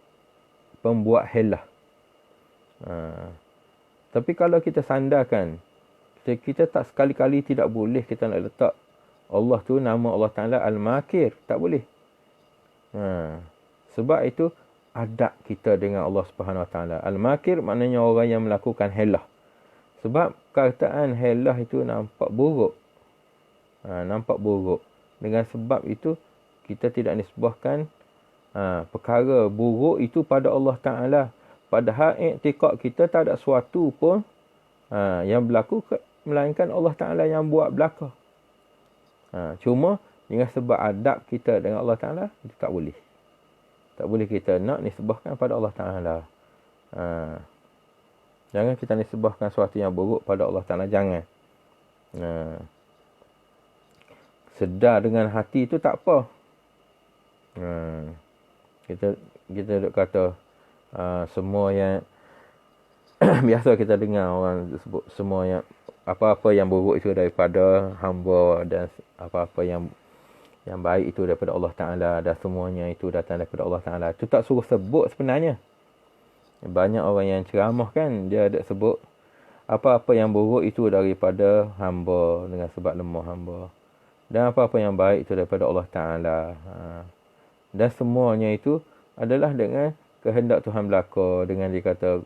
pembuat helah. Tapi kalau kita sandarkan, kita tak sekali-kali tidak boleh kita nak letak Allah tu, nama Allah Ta'ala Al-Makir. Tak boleh. Sebab itu adab kita dengan Allah Subhanahu Wa Ta'ala. Al-Makir maknanya orang yang melakukan helah. Sebab kataan helah itu nampak buruk. Nampak buruk. Dengan sebab itu kita tidak nisbahkan perkara buruk itu pada Allah Ta'ala. Padahal i'tiqad kita tak ada sesuatu pun yang berlaku melainkan Allah Ta'ala yang buat belaka. Cuma dengan sebab adab kita dengan Allah Ta'ala, itu tak boleh. Tak boleh kita nak nisbahkan pada Allah Ta'ala. Jangan kita nisbahkan sesuatu yang buruk pada Allah Ta'ala. Jangan. Sedar dengan hati itu tak apa. Kita duk kata semua yang biasa kita dengar orang sebut, semua yang apa-apa yang buruk itu daripada hamba, dan apa-apa yang baik itu daripada Allah Ta'ala, dan semuanya itu datang daripada Allah Ta'ala. Itu tak suruh sebut sebenarnya. Banyak orang yang ceramah kan, dia ada sebut Apa-apa yang buruk itu daripada hamba dengan sebab lemah hamba. Dan apa-apa yang baik itu daripada Allah Ta'ala. Dan semuanya itu adalah dengan kehendak Tuhan belaka. Dengan dia kata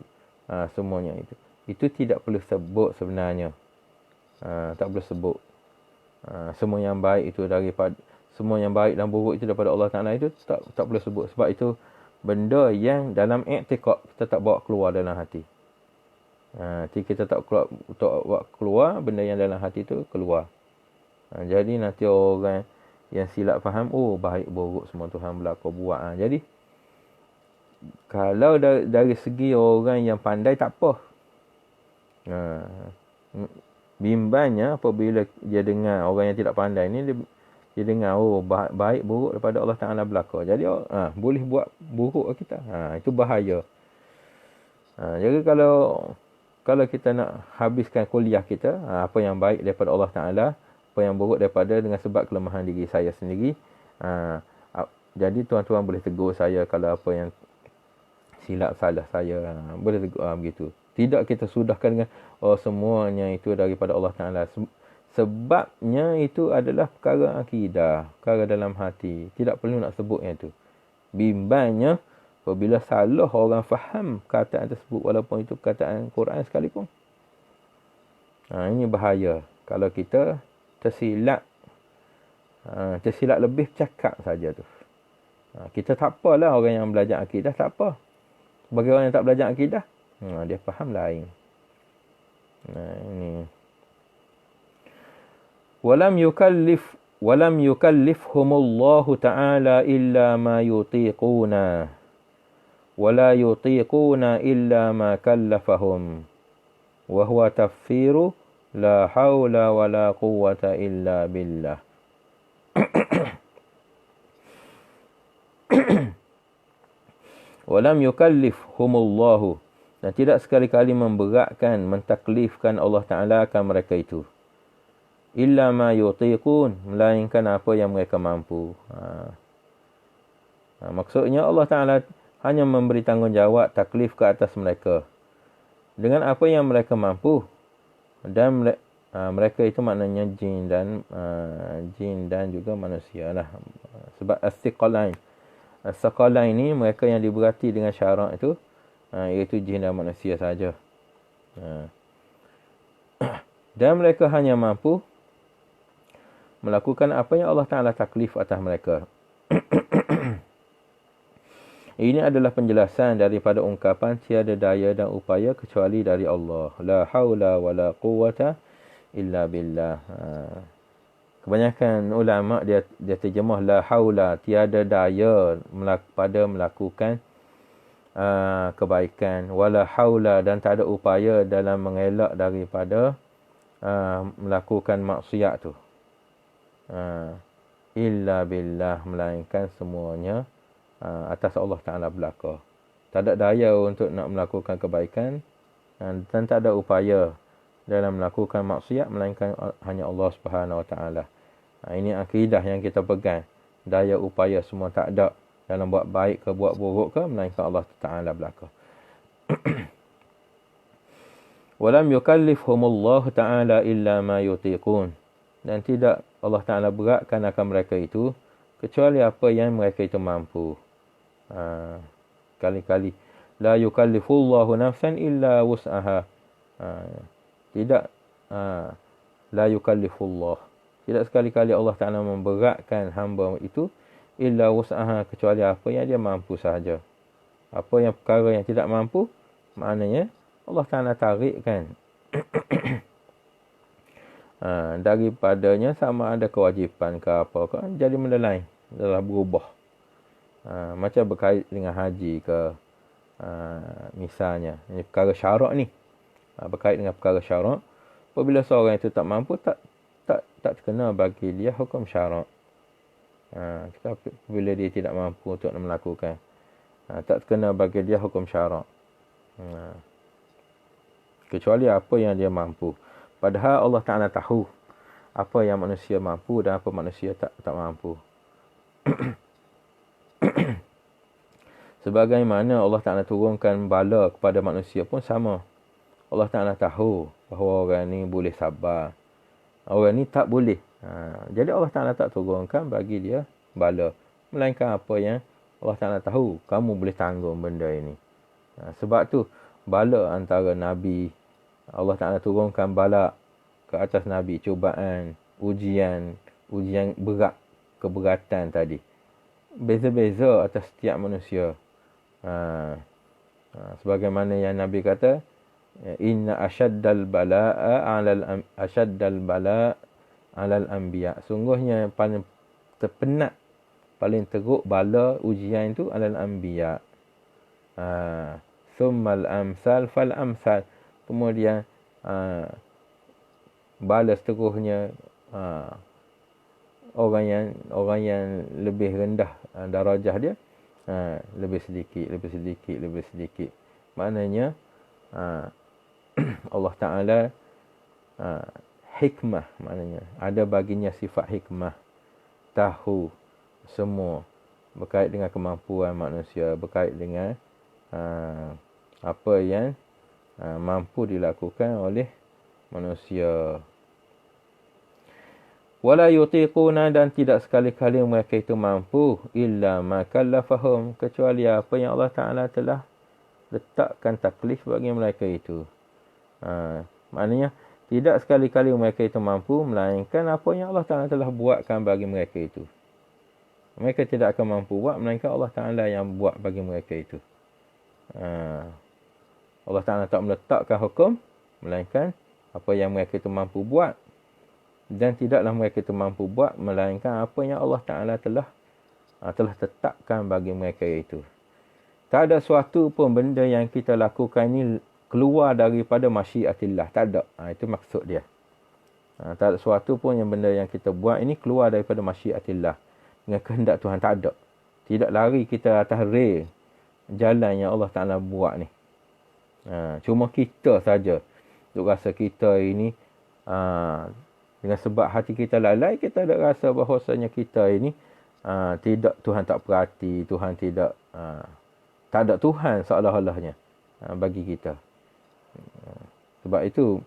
semuanya itu. Itu tidak perlu sebut sebenarnya. Tak perlu sebut. Semua yang baik itu daripada, semua yang baik dan buruk itu daripada Allah Ta'ala itu tak perlu sebut. Sebab itu benda yang dalam i'tiqad kita tak bawa keluar dalam hati. Kita tak bawa keluar, benda yang dalam hati itu keluar. Jadi nanti orang yang silap faham, oh baik buruk semua Tuhan belaka buat. Jadi kalau dari segi orang yang pandai tak apa. Bimbangnya apabila dia dengar orang yang tidak pandai ni, dia dengar oh baik buruk daripada Allah Ta'ala belaka. Jadi boleh buat buruk kita. Itu bahaya. Jadi kalau kita nak habiskan kuliah kita, apa yang baik daripada Allah Ta'ala, apa yang buruk daripada dengan sebab kelemahan diri saya sendiri. Jadi tuan-tuan boleh tegur saya kalau apa yang silap salah saya. Boleh tegur begitu. Tidak kita sudahkan dengan semuanya itu daripada Allah Ta'ala. Sebabnya itu adalah perkara akidah, perkara dalam hati. Tidak perlu nak sebutnya itu. Bimbangnya apabila salah orang faham perkataan tersebut walaupun itu perkataan Quran sekalipun. Ini bahaya. Kalau kita tersilap lebih cakap saja tu. Kita tak apalah orang yang belajar akidah, tak apa. Bagi orang yang tak belajar akidah, dia faham lain. Ini. Walam yukallifhumullahu ta'ala illa ma yutiquna. ولا يطيقون إلا ما كلفهم وهو تفسير لا حول ولا قوة إلا بالله. ولم يكلفهم الله, dan tidak sekali-kali memberatkan, mentaklifkan Allah Ta'ala akan mereka itu. Illa ma yutiqun, melainkan apa yang mereka mampu. Maksudnya Allah Ta'ala hanya memberi tanggungjawab taklif ke atas mereka dengan apa yang mereka mampu. Dan mereka itu maknanya jin dan juga manusia lah. Sebab as-siqalain ini mereka yang diberati dengan syarak itu iaitu jin dan manusia saja. Dan mereka hanya mampu melakukan apa yang Allah Ta'ala taklif atas mereka. Ini adalah penjelasan daripada ungkapan tiada daya dan upaya kecuali dari Allah. La haula wa la quwwata illa billah. Kebanyakan ulama dia terjemah la haula, tiada daya pada melakukan kebaikan. Wala haula, dan tak ada upaya dalam mengelak daripada melakukan maksiat tu. Illa billah, melainkan semuanya atas Allah Ta'ala belaka. Tak ada daya untuk nak melakukan kebaikan dan tak ada upaya dalam melakukan maksiat melainkan hanya Allah Subhanahu Wa Ta'ala. Ini akidah yang kita pegang. Daya upaya semua tak ada dalam buat baik ke buat buruk ke melainkan Allah Ta'ala belaka. Walam yukallifhumullahu Ta'ala illa ma yutiqun, dan tidak Allah Ta'ala beratkan akan mereka itu kecuali apa yang mereka itu mampu. Kali-kali la yukallifullahu nafsan illa wus'aha. Tidak la yukallifullah, tidak sekali-kali Allah Ta'ala memberatkan hamba itu illa wus'aha, kecuali apa yang dia mampu sahaja. Apa yang perkara yang tidak mampu, maknanya Allah Ta'ala tarikkan daripadanya, sama ada kewajipan ke apa ke, jadi benda lain, adalah berubah. Macam berkait dengan haji ke, misalnya ini perkara syarak ni, berkait dengan perkara syarak. Apabila seorang itu tak mampu, tak terkena bagi dia hukum syarak. Bila dia tidak mampu untuk melakukan, tak terkena bagi dia hukum syarak. Kecuali apa yang dia mampu. Padahal Allah Ta'ala tahu apa yang manusia mampu dan apa manusia tak mampu. Sebagaimana Allah Ta'ala turunkan bala kepada manusia pun sama. Allah Ta'ala tahu bahawa orang ni boleh sabar, orang ni tak boleh. Jadi Allah Ta'ala tak turunkan bagi dia bala, melainkan apa yang Allah Ta'ala tahu kamu boleh tanggung benda ini. Sebab tu bala antara Nabi, Allah Ta'ala turunkan bala ke atas Nabi, cubaan, ujian berat, keberatan tadi. Beza-beza atas setiap manusia. Sebagaimana yang Nabi kata, inna asyaddal bala' alal anbiya. Sungguhnya paling terpenat, paling teruk bala ujian itu alal anbiya. Summal amsal fal amsal. Kemudian bala seterusnya orang yang lebih rendah darajah dia, lebih sedikit. Maknanya Allah Ta'ala hikmah, maknanya ada baginya sifat hikmah, tahu semua berkait dengan kemampuan manusia, berkait dengan apa yang mampu dilakukan oleh manusia. Wala yutiquna, dan tidak sekali-kali mereka itu mampu illa ma kallafahum, kecuali apa yang Allah Ta'ala telah letakkan taklif bagi mereka itu. Maknanya tidak sekali-kali mereka itu mampu, melainkan apa yang Allah Ta'ala telah buatkan bagi mereka itu. Mereka tidak akan mampu buat, melainkan Allah Ta'ala yang buat bagi mereka itu. Allah Ta'ala tak meletakkan hukum, melainkan apa yang mereka itu mampu buat. Dan tidaklah mereka itu mampu buat, melainkan apa yang Allah Ta'ala telah tetapkan bagi mereka itu. Tak ada suatu pun benda yang kita lakukan ini keluar daripada masyiatillah. Tak ada. Itu maksud dia. Tak ada suatu pun yang benda yang kita buat ini keluar daripada masyiatillah, dengan kehendak Tuhan. Tak ada. Tidak lari kita atas rel jalan yang Allah Ta'ala buat ni. Cuma kita saja duk rasa kita ini dengan sebab hati kita lalai, kita ada rasa bahawasanya kita ini tidak, Tuhan tak perhati, Tuhan tidak, tak ada Tuhan seolah-olahnya bagi kita. Sebab itu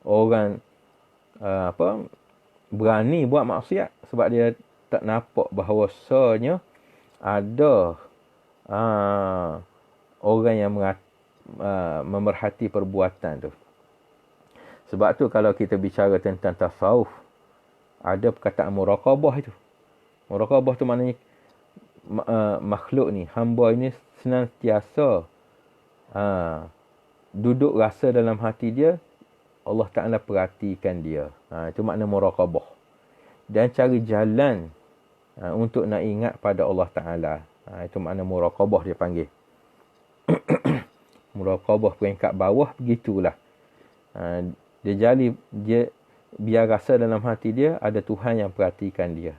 orang berani buat maksiat sebab dia tak nampak bahawasanya ada orang yang memerhati perbuatan tu. Sebab tu kalau kita bicara tentang tasawuf, ada perkataan muraqabah itu. Muraqabah tu maknanya makhluk ni, hamba ini senantiasa duduk rasa dalam hati dia, Allah Ta'ala perhatikan dia. Itu makna muraqabah. Dan cari jalan untuk nak ingat pada Allah Ta'ala. Itu makna muraqabah dia panggil. Muraqabah peringkat bawah begitulah. Dia biar rasa dalam hati dia ada Tuhan yang perhatikan dia.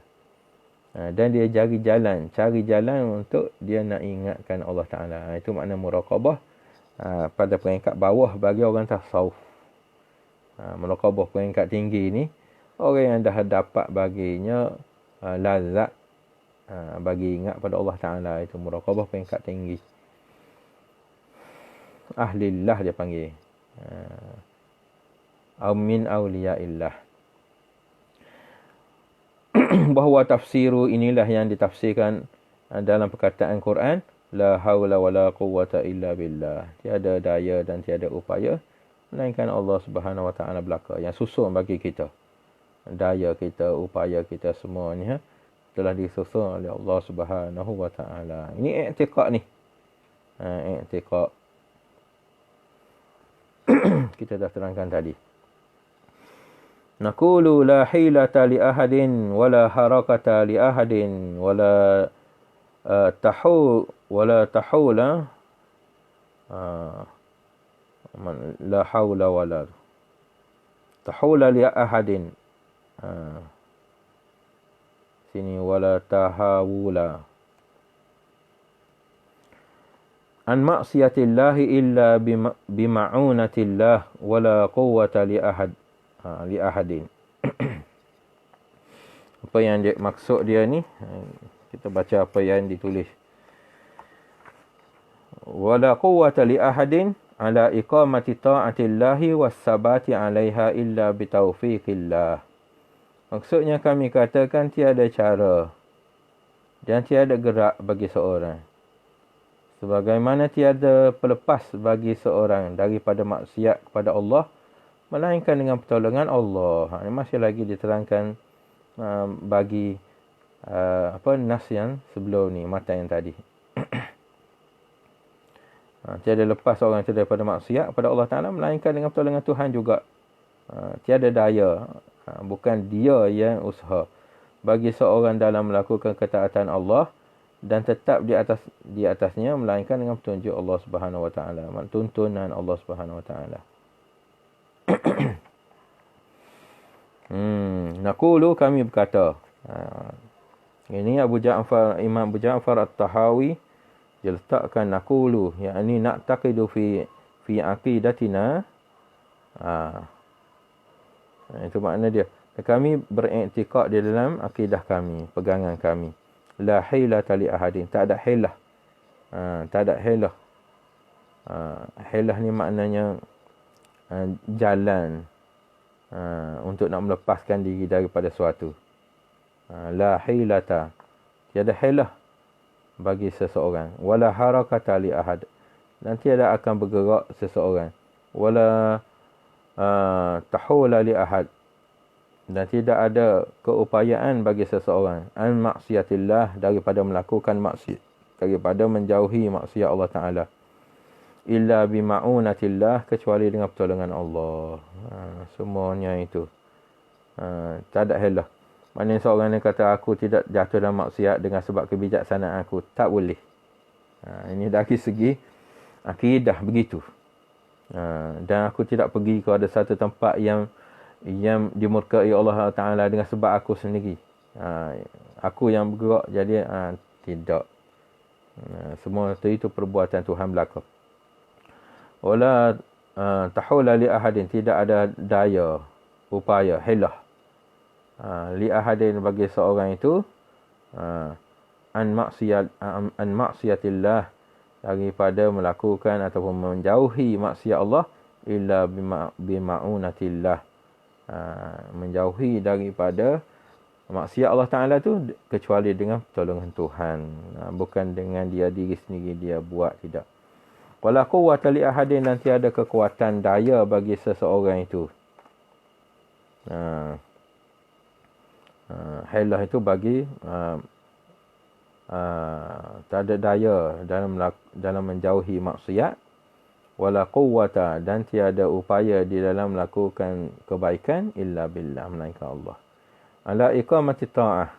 Dan dia cari jalan untuk dia nak ingatkan Allah Ta'ala. Itu makna muraqabah pada peringkat bawah bagi orang tasawuf. Muraqabah peringkat tinggi ni, orang yang dah dapat baginya lazat bagi ingat pada Allah Ta'ala. Itu muraqabah peringkat tinggi. Ahlillah dia panggil. Min awliyaillah. Bahawa tafsiru, inilah yang ditafsirkan dalam perkataan Quran, la haula wala quwwata illa billah. Tiada daya dan tiada upaya melainkan Allah Subhanahu wa Ta'ala belaka yang susun bagi kita. Daya kita, upaya kita semuanya telah disusun oleh Allah Subhanahu wa Ta'ala. Ini i'tiqad ni. I'tiqad. Kita dah terangkan tadi. Naqulu la hilata li ahadin wala harakata li ahadin wala tahula la haula wala tahula li ahadin. Sini wala tahawula an maksiatillahi illa bima'unatillah wala quwwata li ahadin. Apa yang dia maksud dia ni, kita baca apa yang ditulis. Wala quwwata li ahadin ala iqamati ta'atillahi wassabati 'alaiha illa bitaufiqillah. Maksudnya kami katakan tiada cara dan tiada gerak bagi seorang, sebagaimana tiada pelepas bagi seorang daripada maksiat kepada Allah melainkan dengan pertolongan Allah. Ini masih lagi diterangkan bagi nas yang sebelum ni, matan yang tadi. Tiada lepas orang itu daripada maksiat kepada Allah Ta'ala melainkan dengan pertolongan Tuhan juga. Tiada daya, bukan dia yang usaha bagi seorang dalam melakukan ketaatan Allah dan tetap di atasnya melainkan dengan petunjuk Allah Subhanahu Wa Ta'ala, tuntunan Allah Subhanahu Wa Ta'ala. Naqulu, kami berkata. Ini Imam Abu Ja'far At-Tahawi dia letakkan naqulu, yakni na'taqidu fi aqidatina. Itu makna dia. Kami beriktikad di dalam akidah kami, pegangan kami. La hilata li ahadin, tak ada hilah. Tak ada hilah. Hilah ni maknanya jalan untuk nak melepaskan diri daripada suatu. La hilata, tiada hilah bagi seseorang. Wala harakata li ahad, dan tiada akan bergerak seseorang. Wala tahula li ahad, dan tidak ada keupayaan bagi seseorang an maksiatillah, daripada melakukan maksiat, daripada menjauhi maksiat Allah Ta'ala, illa bima'unatillah, kecuali dengan pertolongan Allah. Semuanya itu tak ada hilah. Maknanya seorang yang kata aku tidak jatuh dalam maksiat dengan sebab kebijaksanaan aku, tak boleh. Ini dari segi akidah begitu. Dan aku tidak pergi kepada satu tempat yang dimurkai Allah Ta'ala dengan sebab aku sendiri. Aku yang bergerak, jadi tidak. Semua itu perbuatan Tuhan belaka. Wala tahula li ahadin, tidak ada daya, upaya, hilah. Li ahadin, bagi seorang itu an maksiatillah, daripada melakukan ataupun menjauhi maksiat Allah, illa bima'unatillah, menjauhi daripada maksiat Allah Ta'ala tu kecuali dengan pertolongan Tuhan, bukan dengan diri sendiri dia buat, tidak. Wala quwwata li ahadin, dan tiada kekuatan daya bagi seseorang itu. Hilah itu bagi tak ada daya dalam menjauhi maksiat. Wala quwwata, dan tiada upaya di dalam melakukan kebaikan, illa billah, melainkan Allah. Ala iqamati ta'ah,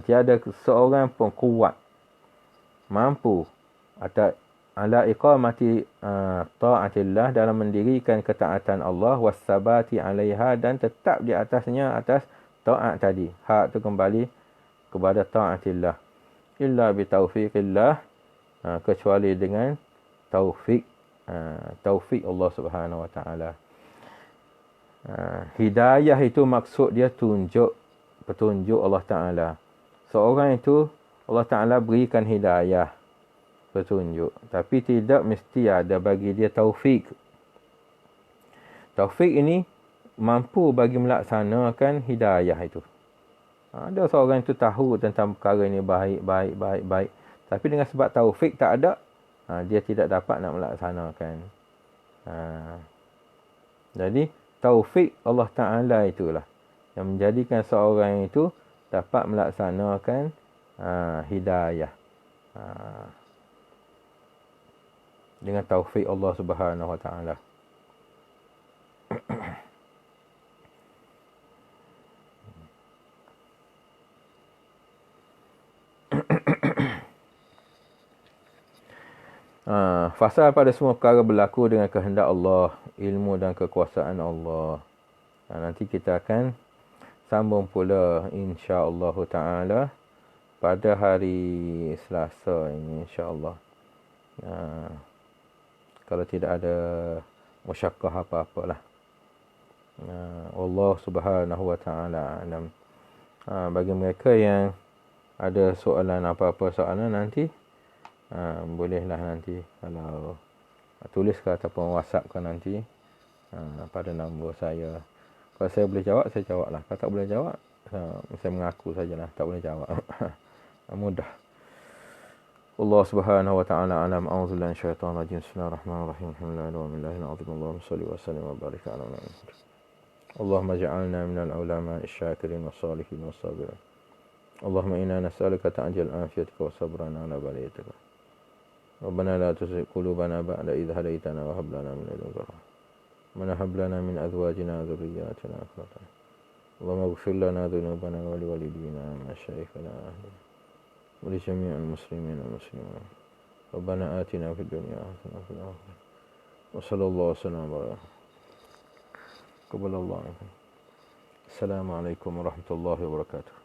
tiada seorang pun kuat, mampu atas ala iqamati ta'atillah, dalam mendirikan ketaatan Allah, wassabati 'alaiha, dan tetap di atasnya, atas ta'at tadi. Hak tu kembali kepada ta'atillah. Illa bitaufiqillah, kecuali dengan taufik Allah Subhanahu Wa Ta'ala. Hidayah itu maksud dia petunjuk Allah Ta'ala. Seorang itu Allah Ta'ala berikan hidayah, petunjuk, tapi tidak mesti ada bagi dia taufik. Taufik ini mampu bagi melaksanakan hidayah itu. Ada seorang itu tahu tentang perkara ini baik, tapi dengan sebab taufik tak ada, dia tidak dapat nak melaksanakan. Jadi taufik Allah Ta'ala itulah yang menjadikan seorang itu dapat melaksanakan hidayah dengan taufik Allah Subhanahu Wa Ta'ala. Fasal pada semua perkara berlaku dengan kehendak Allah, ilmu dan kekuasaan Allah. Nanti kita akan sambung pula insya-Allah Ta'ala pada hari Selasa ini, insya-Allah. Kalau tidak ada musyakkah apa-apalah. Allah Subhanahu Wa Ta'ala alam. Bagi mereka yang ada soalan, apa-apa soalan nanti, bolehlah nanti kalau tulis ke ataupun WhatsApp ke nanti pada nombor saya. Kalau saya boleh jawab, saya jawab lah. Kalau tak boleh jawab, saya mengaku sajalah tak boleh jawab. Mudah. Allah Subhanahu wa ta'ala alam. A'udzu billahi minasyaitonir rajim. Bismillahirrahmanirrahim. Alhamdulillahirabbil alamin. Shalli wa sallim wa barik ala nabiyyina. Allahumma ij'alna minal ulama'i asy-syakirin was-shalihin was-sabirin. Allahumma inna nas'aluka ta'jil afiyatika wa sabran ala baliyatika. Rabbana la tuzigh qulubana ba'da idh hadaytana wa hab lana min ladunka rahmah. Rabbana hab lana min azwajina wa dhurriyyatina qurrata a'yun. Allahumma ighfir lana dhunubana wa liwalidina wa masyayikhina wa li jami'il muslimin wal muslimat. Rabbana atina fid dunya hasanah wa fil akhirati. Wa sallallahu wa sallam ala qabbalallahu. Assalamualaikum warahmatullahi wabarakatuh.